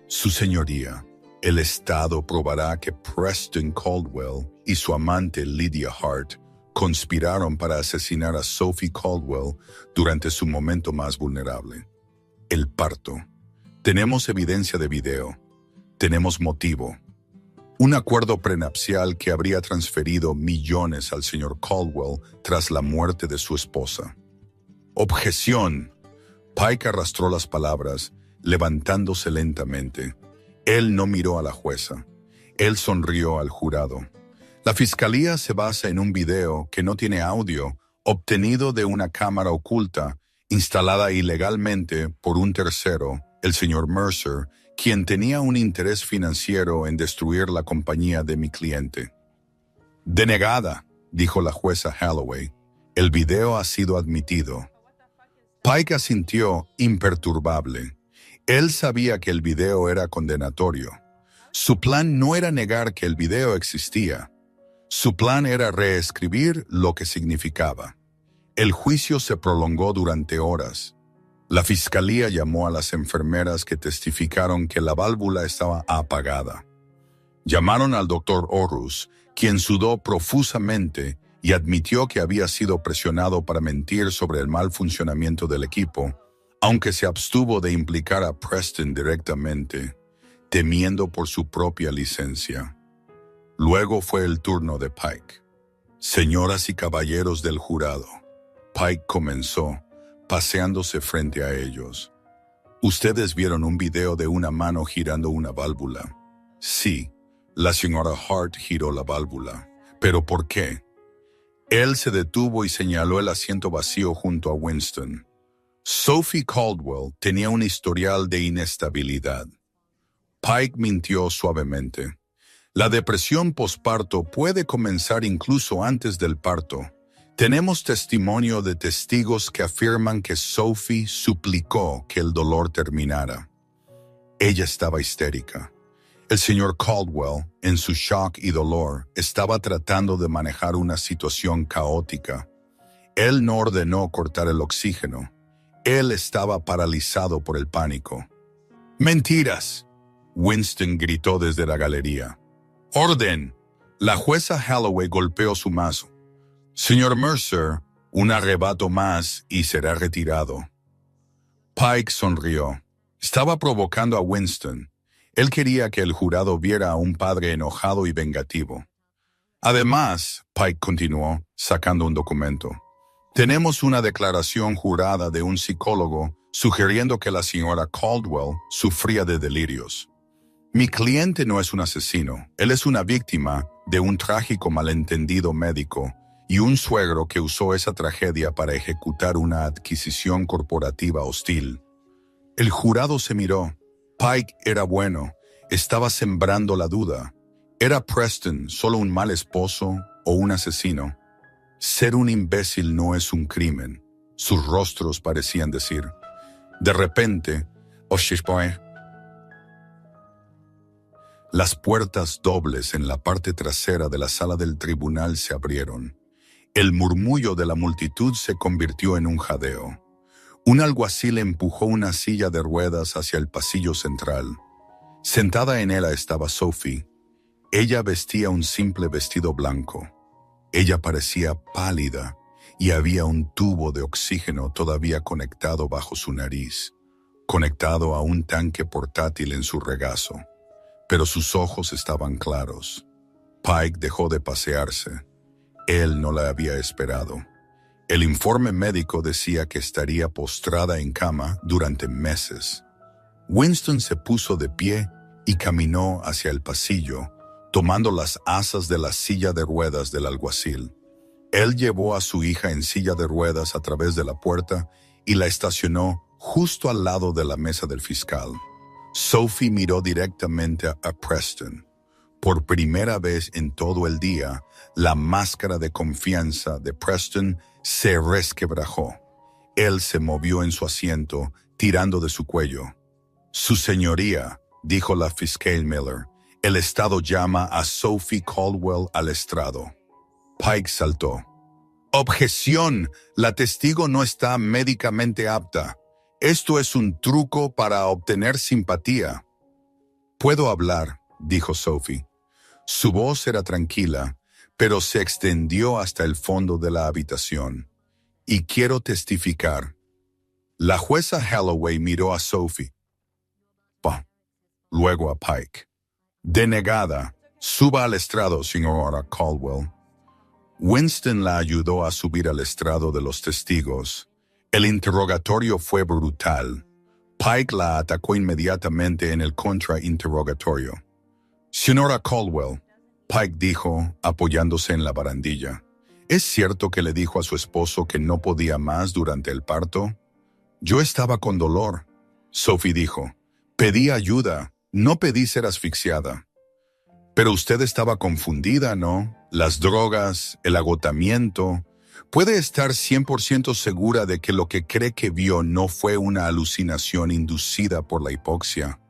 «Su señoría, el Estado probará que Preston Caldwell y su amante Lydia Hart conspiraron para asesinar a Sophie Caldwell durante su momento más vulnerable. El parto. Tenemos evidencia de video. Tenemos motivo. Un acuerdo prenupcial que habría transferido millones al señor Caldwell tras la muerte de su esposa». «Objeción». Pike arrastró las palabras, levantándose lentamente. Él no miró a la jueza. Él sonrió al jurado. La fiscalía se basa en un video que no tiene audio, obtenido de una cámara oculta, instalada ilegalmente por un tercero, el señor Mercer, quien tenía un interés financiero en destruir la compañía de mi cliente. Denegada, dijo la jueza Holloway. El video ha sido admitido. Pike asintió imperturbable. Él sabía que el video era condenatorio. Su plan no era negar que el video existía. Su plan era reescribir lo que significaba. El juicio se prolongó durante horas. La fiscalía llamó a las enfermeras que testificaron que la válvula estaba apagada. Llamaron al doctor Horus, quien sudó profusamente y admitió que había sido presionado para mentir sobre el mal funcionamiento del equipo, aunque se abstuvo de implicar a Preston directamente, temiendo por su propia licencia. Luego fue el turno de Pike. Señoras y caballeros del jurado, Pike comenzó, paseándose frente a ellos. Ustedes vieron un video de una mano girando una válvula. Sí, la señora Hart giró la válvula. ¿Pero por qué? Él se detuvo y señaló el asiento vacío junto a Winston. Sophie Caldwell tenía un historial de inestabilidad. Pike mintió suavemente. La depresión posparto puede comenzar incluso antes del parto. Tenemos testimonio de testigos que afirman que Sophie suplicó que el dolor terminara. Ella estaba histérica. El señor Caldwell, en su shock y dolor, estaba tratando de manejar una situación caótica. Él no ordenó cortar el oxígeno. Él estaba paralizado por el pánico. ¡Mentiras!, Winston gritó desde la galería. ¡Orden! La jueza Holloway golpeó su mazo. Señor Mercer, un arrebato más y será retirado. Pike sonrió. Estaba provocando a Winston. Él quería que el jurado viera a un padre enojado y vengativo. Además, Pike continuó, sacando un documento. Tenemos una declaración jurada de un psicólogo sugiriendo que la señora Caldwell sufría de delirios. Mi cliente no es un asesino. Él es una víctima de un trágico malentendido médico y un suegro que usó esa tragedia para ejecutar una adquisición corporativa hostil. El jurado se miró. Pike era bueno, estaba sembrando la duda. ¿Era Preston solo un mal esposo o un asesino? Ser un imbécil no es un crimen, sus rostros parecían decir. De repente, las puertas dobles en la parte trasera de la sala del tribunal se abrieron. El murmullo de la multitud se convirtió en un jadeo. Un alguacil empujó una silla de ruedas hacia el pasillo central. Sentada en ella estaba Sophie. Ella vestía un simple vestido blanco. Ella parecía pálida y había un tubo de oxígeno todavía conectado bajo su nariz, conectado a un tanque portátil en su regazo. Pero sus ojos estaban claros. Pike dejó de pasearse. Él no la había esperado. El informe médico decía que estaría postrada en cama durante meses. Winston se puso de pie y caminó hacia el pasillo, tomando las asas de la silla de ruedas del alguacil. Él llevó a su hija en silla de ruedas a través de la puerta y la estacionó justo al lado de la mesa del fiscal. Sophie miró directamente a Preston. Por primera vez en todo el día, la máscara de confianza de Preston se resquebrajó. Él se movió en su asiento, tirando de su cuello. «Su señoría», dijo la fiscal Miller, «el Estado llama a Sophie Caldwell al estrado». Pike saltó. «¡Objeción! La testigo no está médicamente apta. Esto es un truco para obtener simpatía». «Puedo hablar», dijo Sophie. Su voz era tranquila, pero se extendió hasta el fondo de la habitación. «Y quiero testificar». La jueza Holloway miró a Sophie. Luego a Pike. «Denegada, suba al estrado, señora Caldwell». Winston la ayudó a subir al estrado de los testigos. El interrogatorio fue brutal. Pike la atacó inmediatamente en el contrainterrogatorio. Señora Caldwell, Pike dijo, apoyándose en la barandilla, ¿es cierto que le dijo a su esposo que no podía más durante el parto? Yo estaba con dolor. Sophie dijo, pedí ayuda, no pedí ser asfixiada. Pero usted estaba confundida, ¿no? Las drogas, el agotamiento. Puede estar 100% segura de que lo que cree que vio no fue una alucinación inducida por la hipoxia.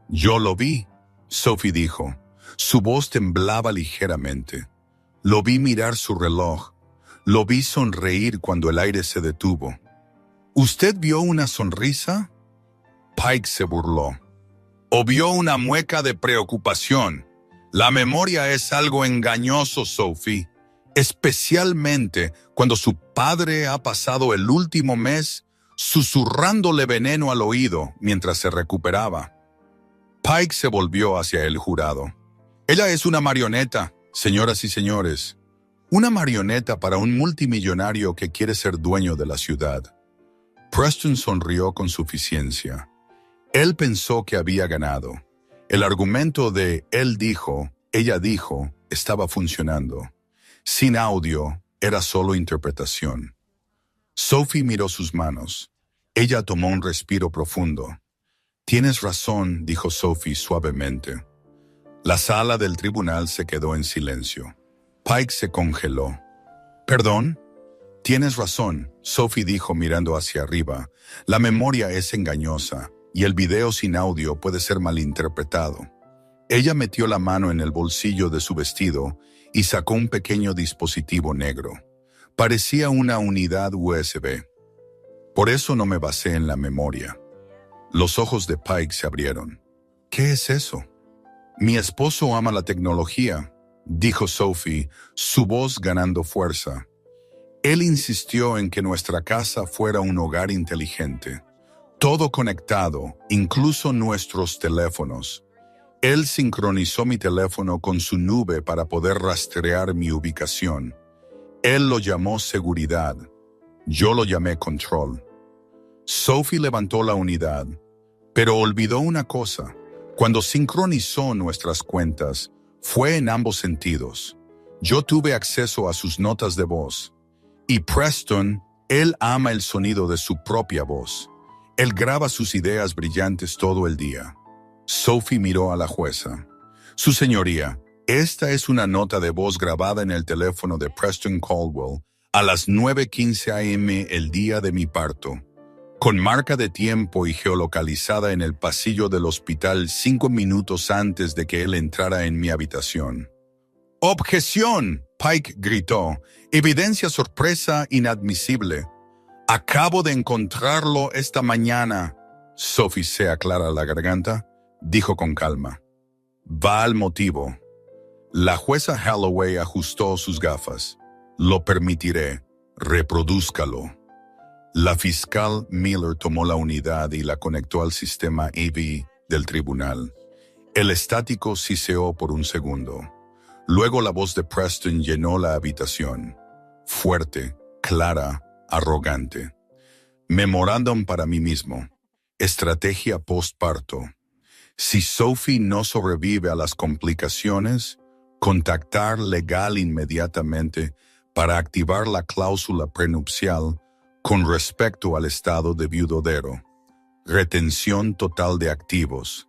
Yo lo vi, Sophie dijo. Su voz temblaba ligeramente. Lo vi mirar su reloj. Lo vi sonreír cuando el aire se detuvo. ¿Usted vio una sonrisa? Pike se burló. ¿O vio una mueca de preocupación? La memoria es algo engañoso, Sophie, especialmente cuando su padre ha pasado el último mes susurrándole veneno al oído mientras se recuperaba. Pike se volvió hacia el jurado. Ella es una marioneta, señoras y señores. Una marioneta para un multimillonario que quiere ser dueño de la ciudad. Preston sonrió con suficiencia. Él pensó que había ganado. El argumento de él dijo, ella dijo, estaba funcionando. Sin audio, era solo interpretación. Sophie miró sus manos. Ella tomó un respiro profundo. Tienes razón, dijo Sophie suavemente. La sala del tribunal se quedó en silencio. Pike se congeló. ¿Perdón? Tienes razón, Sophie dijo mirando hacia arriba. La memoria es engañosa y el video sin audio puede ser malinterpretado. Ella metió la mano en el bolsillo de su vestido y sacó un pequeño dispositivo negro. Parecía una unidad USB. Por eso no me basé en la memoria. Los ojos de Pike se abrieron. ¿Qué es eso? Mi esposo ama la tecnología, dijo Sophie, su voz ganando fuerza. Él insistió en que nuestra casa fuera un hogar inteligente. Todo conectado, incluso nuestros teléfonos. Él sincronizó mi teléfono con su nube para poder rastrear mi ubicación. Él lo llamó seguridad. Yo lo llamé control. Sophie levantó la unidad, pero olvidó una cosa. Cuando sincronizó nuestras cuentas, fue en ambos sentidos. Yo tuve acceso a sus notas de voz. Y Preston, él ama el sonido de su propia voz. Él graba sus ideas brillantes todo el día. Sophie miró a la jueza. Su señoría, esta es una nota de voz grabada en el teléfono de Preston Caldwell a las 9:15 a.m. el día de mi parto, con marca de tiempo y geolocalizada en el pasillo del hospital 5 minutos antes de que él entrara en mi habitación. ¡Objeción!, Pike gritó. Evidencia sorpresa inadmisible. Acabo de encontrarlo esta mañana. Sophie se aclara la garganta, dijo con calma. Va al motivo. La jueza Holloway ajustó sus gafas. Lo permitiré. Reprodúzcalo. La fiscal Miller tomó la unidad y la conectó al sistema AV del tribunal. El estático siseó por un segundo. Luego la voz de Preston llenó la habitación. Fuerte, clara, arrogante. Memorándum para mí mismo. Estrategia postparto. Si Sophie no sobrevive a las complicaciones, contactar legal inmediatamente para activar la cláusula prenupcial con respecto al estado de viudodero. Retención total de activos.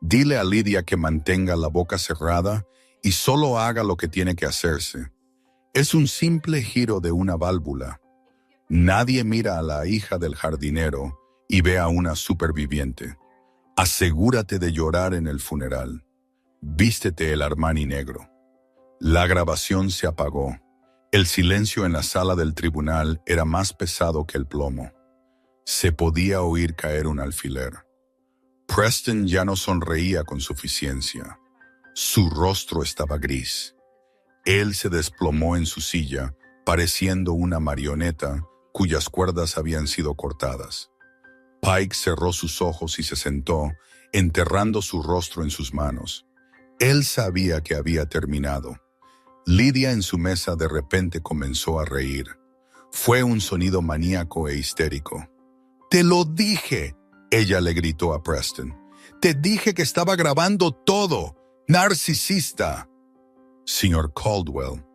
Dile a Lydia que mantenga la boca cerrada y solo haga lo que tiene que hacerse. Es un simple giro de una válvula. Nadie mira a la hija del jardinero y ve a una superviviente. Asegúrate de llorar en el funeral. Vístete el Armani negro. La grabación se apagó. El silencio en la sala del tribunal era más pesado que el plomo. Se podía oír caer un alfiler. Preston ya no sonreía con suficiencia. Su rostro estaba gris. Él se desplomó en su silla, pareciendo una marioneta cuyas cuerdas habían sido cortadas. Pike cerró sus ojos y se sentó, enterrando su rostro en sus manos. Él sabía que había terminado. Lydia en su mesa de repente comenzó a reír. Fue un sonido maníaco e histérico. «¡Te lo dije! Ella le gritó a Preston. «Te dije que estaba grabando todo. ¡Narcisista!» «Señor Caldwell»,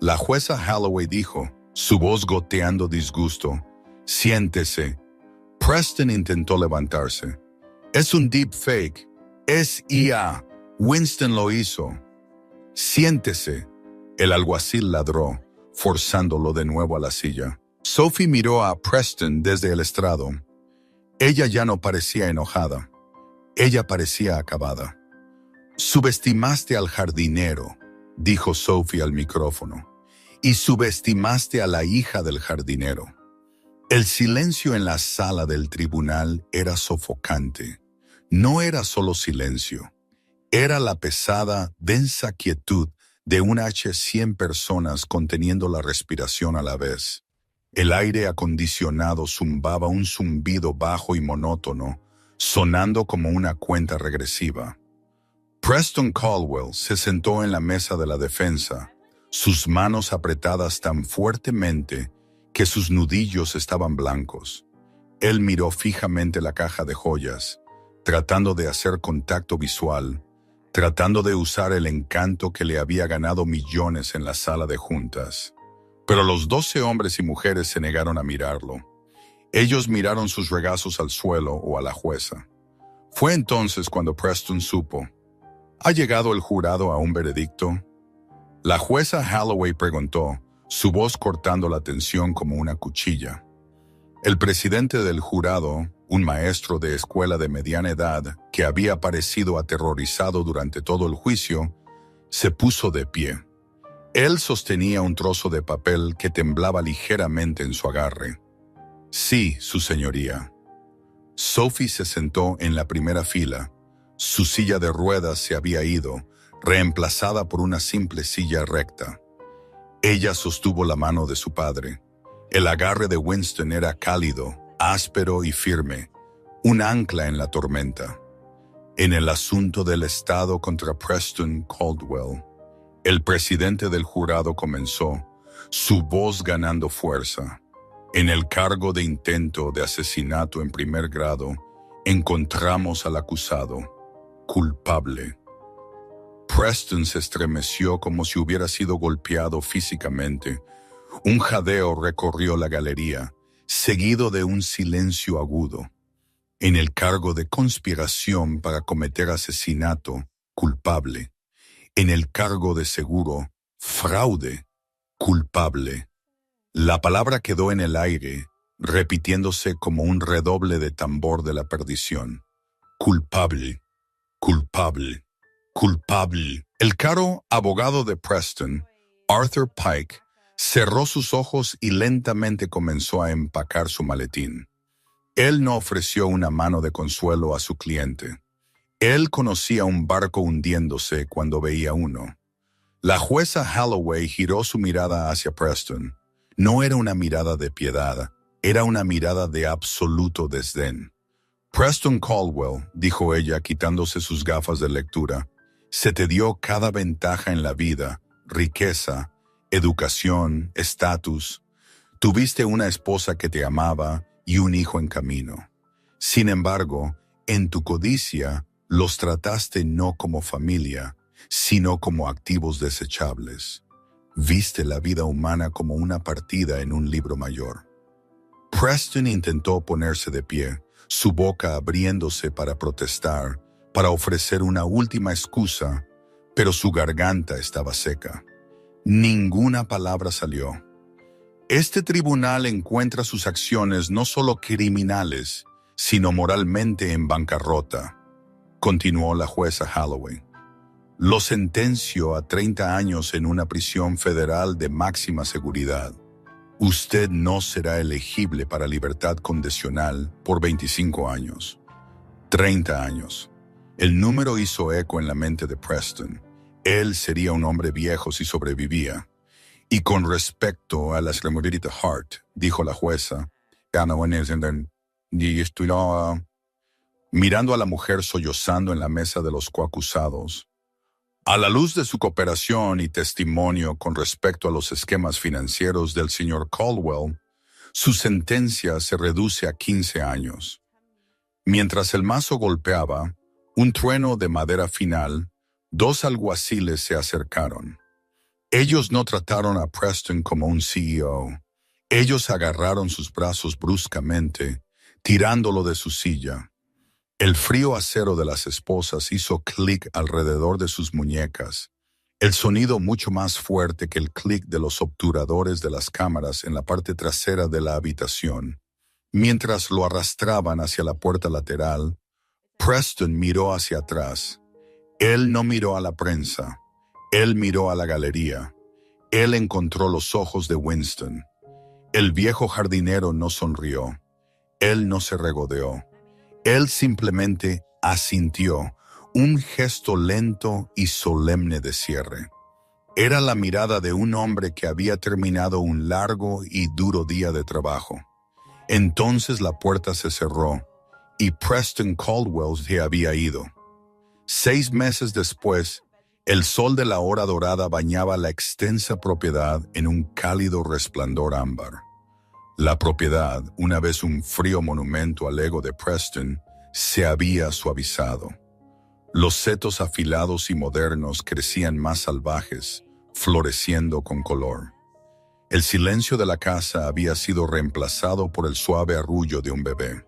la jueza Holloway dijo, su voz goteando disgusto. «Siéntese». Preston intentó levantarse. «Es un deepfake. Es IA. Winston lo hizo». «Siéntese». El alguacil ladró, forzándolo de nuevo a la silla. Sophie miró a Preston desde el estrado. Ella ya no parecía enojada. Ella parecía acabada. «Subestimaste al jardinero», dijo Sophie al micrófono, «y subestimaste a la hija del jardinero». El silencio en la sala del tribunal era sofocante. No era solo silencio. Era la pesada, densa quietud de un H-100 personas conteniendo la respiración a la vez. El aire acondicionado zumbaba un zumbido bajo y monótono, sonando como una cuenta regresiva. Preston Caldwell se sentó en la mesa de la defensa, sus manos apretadas tan fuertemente que sus nudillos estaban blancos. Él miró fijamente la caja de joyas, tratando de hacer contacto visual, tratando de usar el encanto que le había ganado millones en la sala de juntas. Pero los 12 hombres y mujeres se negaron a mirarlo. Ellos miraron sus regazos al suelo o a la jueza. Fue entonces cuando Preston supo. ¿Ha llegado el jurado a un veredicto? La jueza Holloway preguntó, su voz cortando la tensión como una cuchilla. El presidente del jurado, un maestro de escuela de mediana edad que había parecido aterrorizado durante todo el juicio, se puso de pie. Él sostenía un trozo de papel que temblaba ligeramente en su agarre. «Sí, su señoría». Sophie se sentó en la primera fila. Su silla de ruedas se había ido, reemplazada por una simple silla recta. Ella sostuvo la mano de su padre. El agarre de Winston era cálido, áspero y firme, un ancla en la tormenta. En el asunto del Estado contra Preston Caldwell, el presidente del jurado comenzó, su voz ganando fuerza. En el cargo de intento de asesinato en primer grado, encontramos al acusado, culpable. Preston se estremeció como si hubiera sido golpeado físicamente. Un jadeo recorrió la galería, seguido de un silencio agudo. En el cargo de conspiración para cometer asesinato, culpable. En el cargo de seguro, fraude, culpable. La palabra quedó en el aire, repitiéndose como un redoble de tambor de la perdición. Culpable, culpable, culpable. El caro abogado de Preston, Arthur Pike, cerró sus ojos y lentamente comenzó a empacar su maletín. Él no ofreció una mano de consuelo a su cliente. Él conocía un barco hundiéndose cuando veía uno. La jueza Holloway giró su mirada hacia Preston. No era una mirada de piedad, era una mirada de absoluto desdén. «Preston Caldwell», dijo ella quitándose sus gafas de lectura, «se te dio cada ventaja en la vida, riqueza, educación, estatus. Tuviste una esposa que te amaba y un hijo en camino. Sin embargo, en tu codicia, los trataste no como familia, sino como activos desechables. Viste la vida humana como una partida en un libro mayor». Preston intentó ponerse de pie, su boca abriéndose para protestar, para ofrecer una última excusa, pero su garganta estaba seca. Ninguna palabra salió. Este tribunal encuentra sus acciones no solo criminales, sino moralmente en bancarrota, continuó la jueza Holloway. Lo sentenció a 30 años en una prisión federal de máxima seguridad. Usted no será elegible para libertad condicional por 25 años. 30 años. El número hizo eco en la mente de Preston. Él sería un hombre viejo si sobrevivía. Y con respecto a la señorita Hart, dijo la jueza, mirando a la mujer sollozando en la mesa de los coacusados. A la luz de su cooperación y testimonio con respecto a los esquemas financieros del señor Caldwell, su sentencia se reduce a 15 años. Mientras el mazo golpeaba, un trueno de madera final, dos alguaciles se acercaron. Ellos no trataron a Preston como un CEO. Ellos agarraron sus brazos bruscamente, tirándolo de su silla. El frío acero de las esposas hizo clic alrededor de sus muñecas, el sonido mucho más fuerte que el clic de los obturadores de las cámaras en la parte trasera de la habitación. Mientras lo arrastraban hacia la puerta lateral, Preston miró hacia atrás. Él no miró a la prensa. Él miró a la galería. Él encontró los ojos de Winston. El viejo jardinero no sonrió. Él no se regodeó. Él simplemente asintió, un gesto lento y solemne de cierre. Era la mirada de un hombre que había terminado un largo y duro día de trabajo. Entonces la puerta se cerró y Preston Caldwell se había ido. 6 meses después, el sol de la hora dorada bañaba la extensa propiedad en un cálido resplandor ámbar. La propiedad, una vez un frío monumento al ego de Preston, se había suavizado. Los setos afilados y modernos crecían más salvajes, floreciendo con color. El silencio de la casa había sido reemplazado por el suave arrullo de un bebé.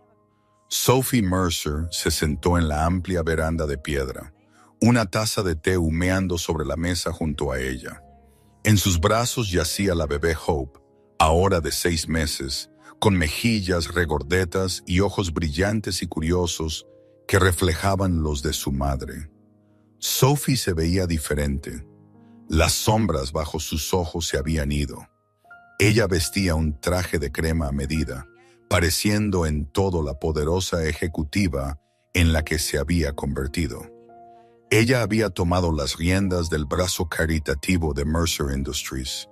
Sophie Mercer se sentó en la amplia veranda de piedra, una taza de té humeando sobre la mesa junto a ella. En sus brazos yacía la bebé Hope, ahora de 6 meses, con mejillas regordetas y ojos brillantes y curiosos que reflejaban los de su madre. Sophie se veía diferente. Las sombras bajo sus ojos se habían ido. Ella vestía un traje de crema a medida, pareciendo en todo la poderosa ejecutiva en la que se había convertido. Ella había tomado las riendas del brazo caritativo de Mercer Industries,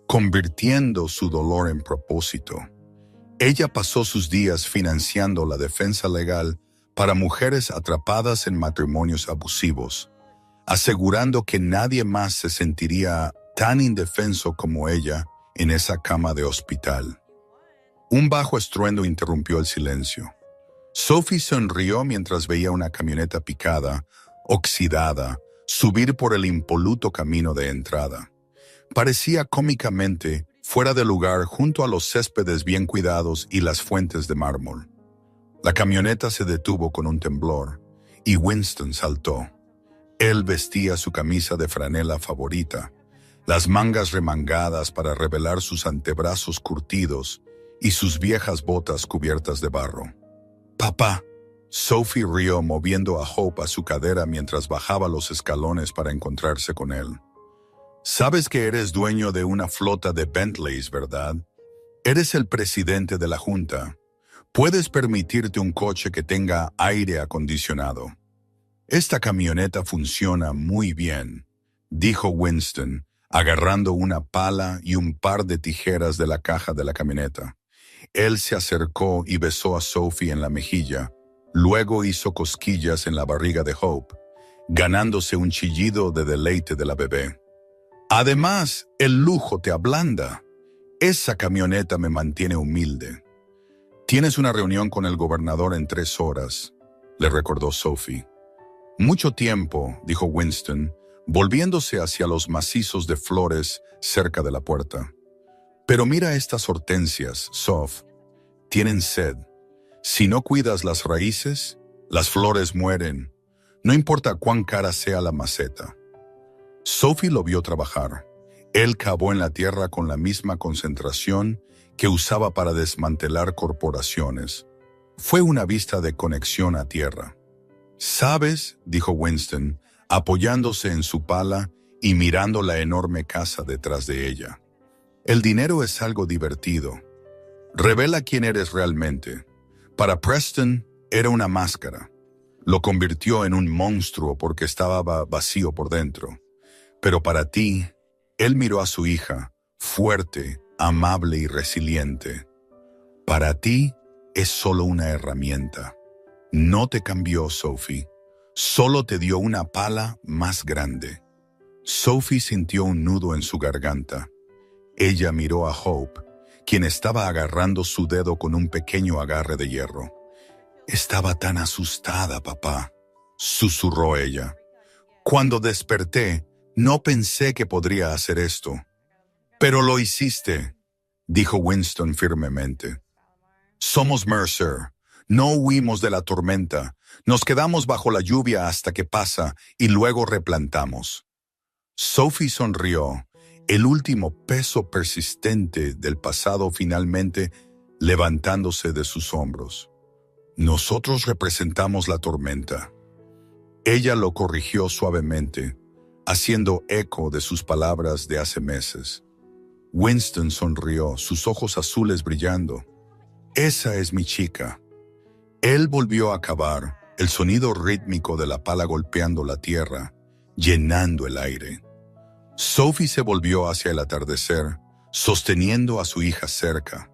convirtiendo su dolor en propósito. Ella pasó sus días financiando la defensa legal para mujeres atrapadas en matrimonios abusivos, asegurando que nadie más se sentiría tan indefenso como ella en esa cama de hospital. Un bajo estruendo interrumpió el silencio. Sophie sonrió mientras veía una camioneta picada, oxidada, subir por el impoluto camino de entrada. Parecía cómicamente fuera de lugar junto a los céspedes bien cuidados y las fuentes de mármol. La camioneta se detuvo con un temblor y Winston saltó. Él vestía su camisa de franela favorita, las mangas remangadas para revelar sus antebrazos curtidos y sus viejas botas cubiertas de barro. «Papá», Sophie rió moviendo a Hope a su cadera mientras bajaba los escalones para encontrarse con él. «Sabes que eres dueño de una flota de Bentleys, ¿verdad? Eres el presidente de la junta. Puedes permitirte un coche que tenga aire acondicionado. Esta camioneta funciona muy bien», dijo Winston, agarrando una pala y un par de tijeras de la caja de la camioneta. Él se acercó y besó a Sophie en la mejilla, luego hizo cosquillas en la barriga de Hope, ganándose un chillido de deleite de la bebé. «Además, el lujo te ablanda. Esa camioneta me mantiene humilde». «Tienes una reunión con el gobernador en 3 horas», le recordó Sophie. «Mucho tiempo», dijo Winston, volviéndose hacia los macizos de flores cerca de la puerta. «Pero mira estas hortensias, Soph. Tienen sed. Si no cuidas las raíces, las flores mueren, no importa cuán cara sea la maceta». Sophie lo vio trabajar. Él cavó en la tierra con la misma concentración que usaba para desmantelar corporaciones. Fue una vista de conexión a tierra. «¿Sabes?», dijo Winston, apoyándose en su pala y mirando la enorme casa detrás de ella. «El dinero es algo divertido. Revela quién eres realmente. Para Preston era una máscara. Lo convirtió en un monstruo porque estaba vacío por dentro. Pero para ti, él miró a su hija, fuerte, amable y resiliente. Para ti es solo una herramienta. No te cambió, Sophie. Solo te dio una pala más grande». Sophie sintió un nudo en su garganta. Ella miró a Hope, quien estaba agarrando su dedo con un pequeño agarre de hierro. Estaba tan asustada, papá, susurró ella. Cuando desperté, no pensé que podría hacer esto. Pero lo hiciste, dijo Winston firmemente. Somos Mercer. No huimos de la tormenta. Nos quedamos bajo la lluvia hasta que pasa y luego replantamos. Sophie sonrió, el último peso persistente del pasado finalmente levantándose de sus hombros. Nosotros representamos la tormenta. Ella lo corrigió suavemente, haciendo eco de sus palabras de hace meses. Winston sonrió, sus ojos azules brillando. Esa es mi chica. Él volvió a cavar, el sonido rítmico de la pala golpeando la tierra, llenando el aire. Sophie se volvió hacia el atardecer, sosteniendo a su hija cerca.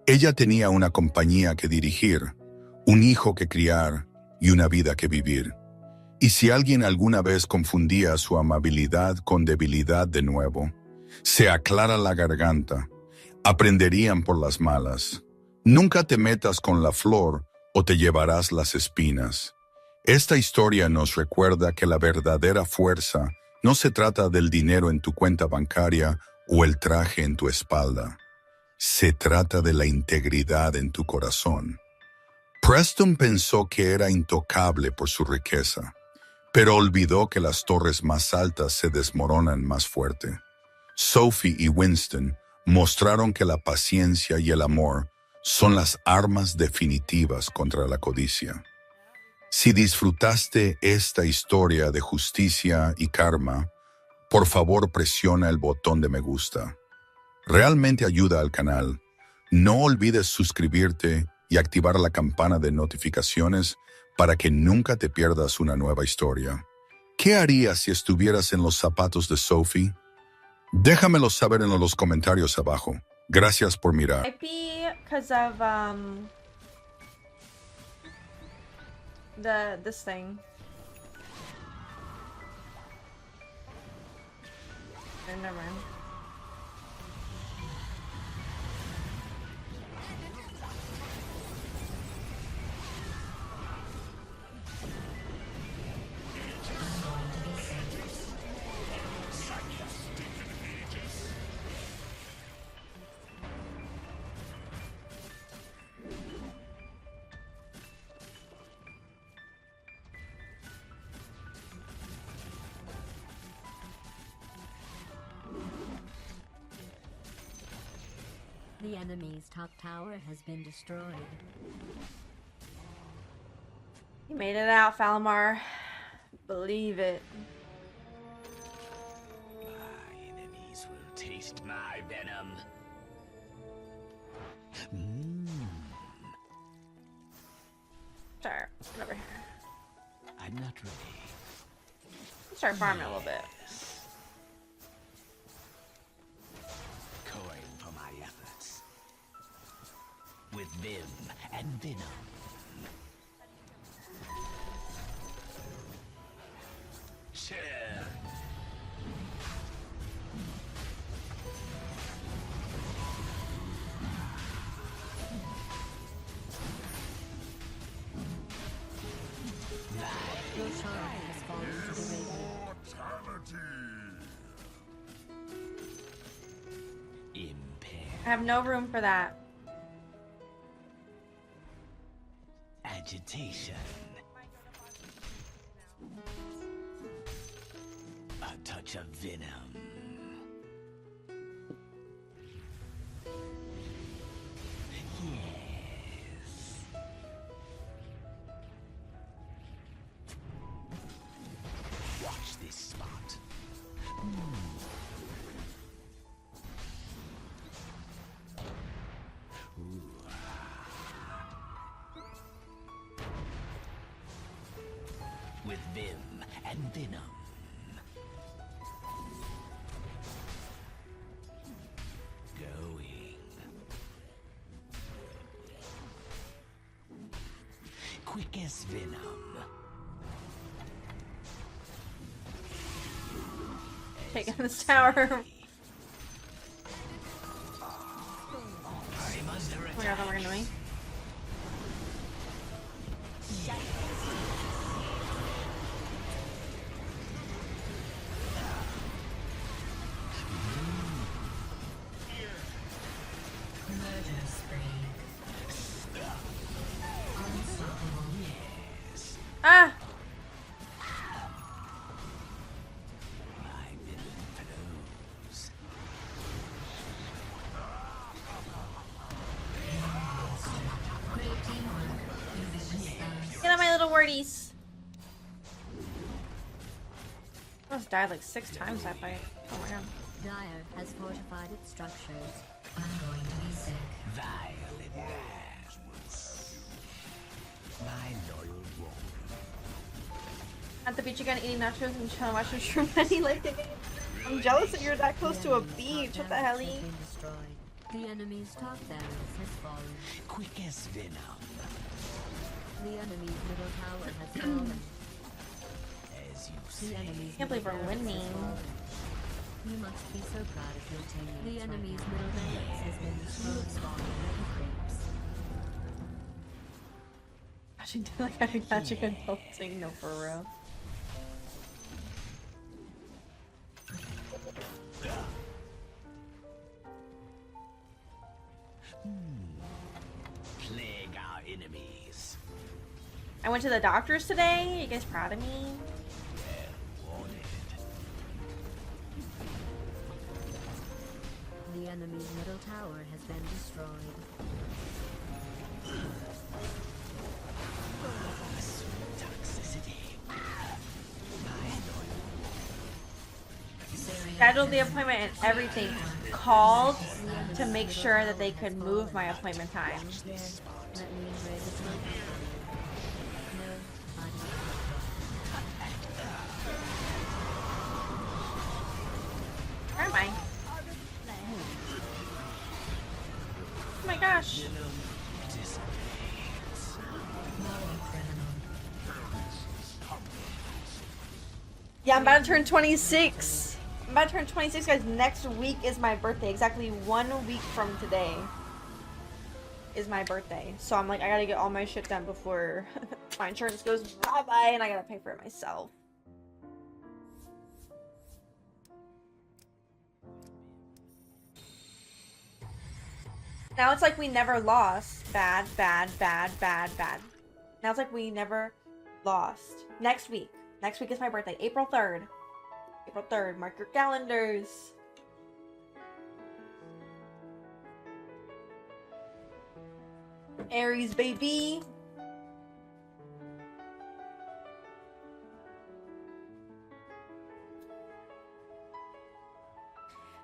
Ella tenía una compañía que dirigir, un hijo que criar y una vida que vivir. Y si alguien alguna vez confundía su amabilidad con debilidad de nuevo, se aclara la garganta, aprenderían por las malas. Nunca te metas con la flor o te llevarás las espinas. Esta historia nos recuerda que la verdadera fuerza no se trata del dinero en tu cuenta bancaria o el traje en tu espalda. Se trata de la integridad en tu corazón. Preston pensó que era intocable por su riqueza, pero olvidó que las torres más altas se desmoronan más fuerte. Sophie y Winston mostraron que la paciencia y el amor son las armas definitivas contra la codicia. Si disfrutaste esta historia de justicia y karma, por favor presiona el botón de me gusta. Realmente ayuda al canal. No olvides suscribirte y activar la campana de notificaciones para que nunca te pierdas una nueva historia. ¿Qué harías si estuvieras en los zapatos de Sophie? Déjamelo saber en los comentarios abajo. Gracias por mirar. Might be because of this thing. Never mind. The enemy's top tower has been destroyed. You made it out, Falamar. Believe it. My enemies will taste my venom. Sure, over here. I'm not ready. Start farming a little bit. Coin for my efforts. With vim and venom. Chill. Your shrine has fallen to the radiant. I have no room for that. Agitation. A touch of venom. Yes. Watch this spot. With vim and venom. Going. Quick as venom. Taking this tower. I'm under Oh my god, that we're gonna me. Ah! My villain flows. Get on my little wordies. I almost died like 6 times that fight. Oh my god. Dire has fortified its structures. I'm going to be sick. Violet hands. My loyal warrior. At the beach again, eating nachos and chilling, watching Shroomani like the game. I'm jealous that you're that close to a beach. What the hell? Has been destroyed. The enemy's top barracks has fallen. Quick as venom. The enemy's middle tower has fallen. As you The say. enemy's Can't believe we're middle barracks has winning. fallen. You must be so proud of your teammates. The enemy's middle barracks has been destroyed. Spawning little creeps. Imagine like having magic adulting. No, for real. Plague our enemies. I went to the doctors today. You guys proud of me? Wanted. The enemy's middle tower has been destroyed. Toxicity. Scheduled the appointment and everything. Called to make sure that they could move my appointment time. Yes, let me raise a token. No, Where am I? Oh my gosh. Yeah, I'm about to turn 26. I'm about to turn 26, guys. Next week is my birthday. Exactly 1 week from today is my birthday. So I'm like, I gotta get all my shit done before my insurance goes bye-bye and I gotta pay for it myself. Now it's like we never lost. Bad, bad, bad, bad, bad. Now it's like we never lost. Next week. Next week is my birthday. April 3rd. April 3rd. Mark your calendars. Aries, baby.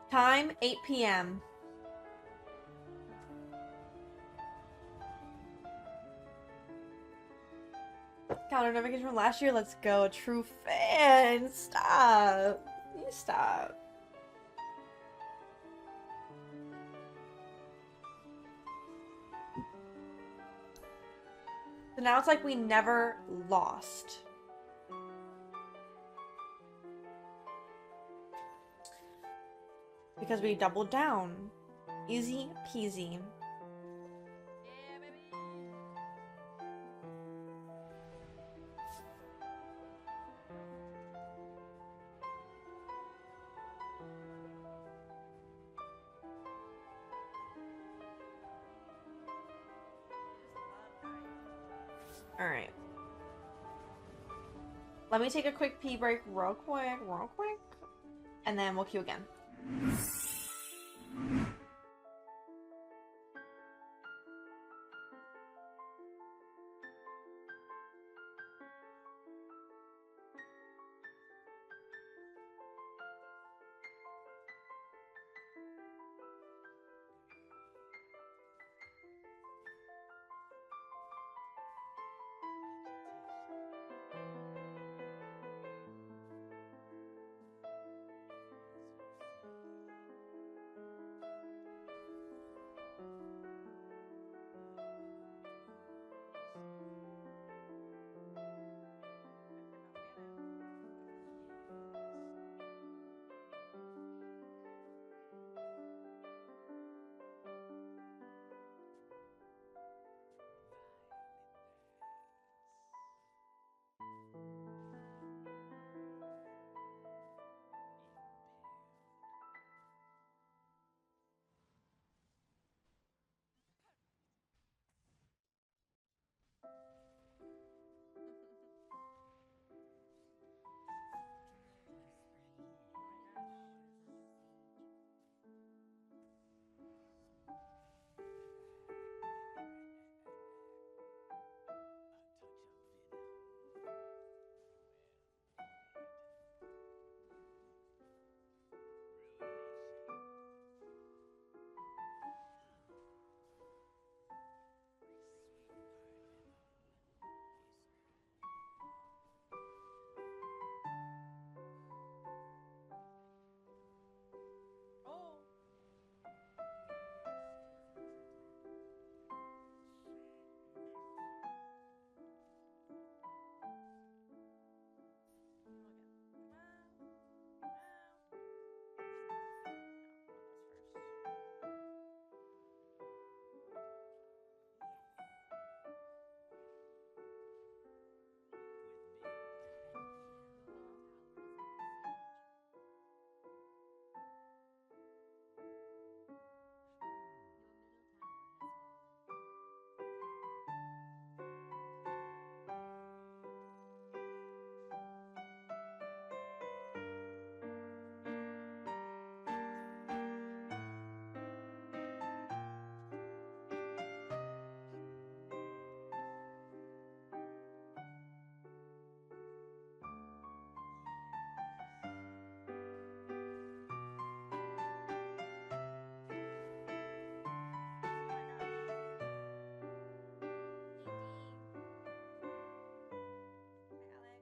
Time, 8 p.m. Counter notification from last year. Let's go. True fan. Stop. You stop. So now it's like we never lost. Because we doubled down. Easy peasy. Alright. Let me take a quick pee break real quick. And then we'll queue again.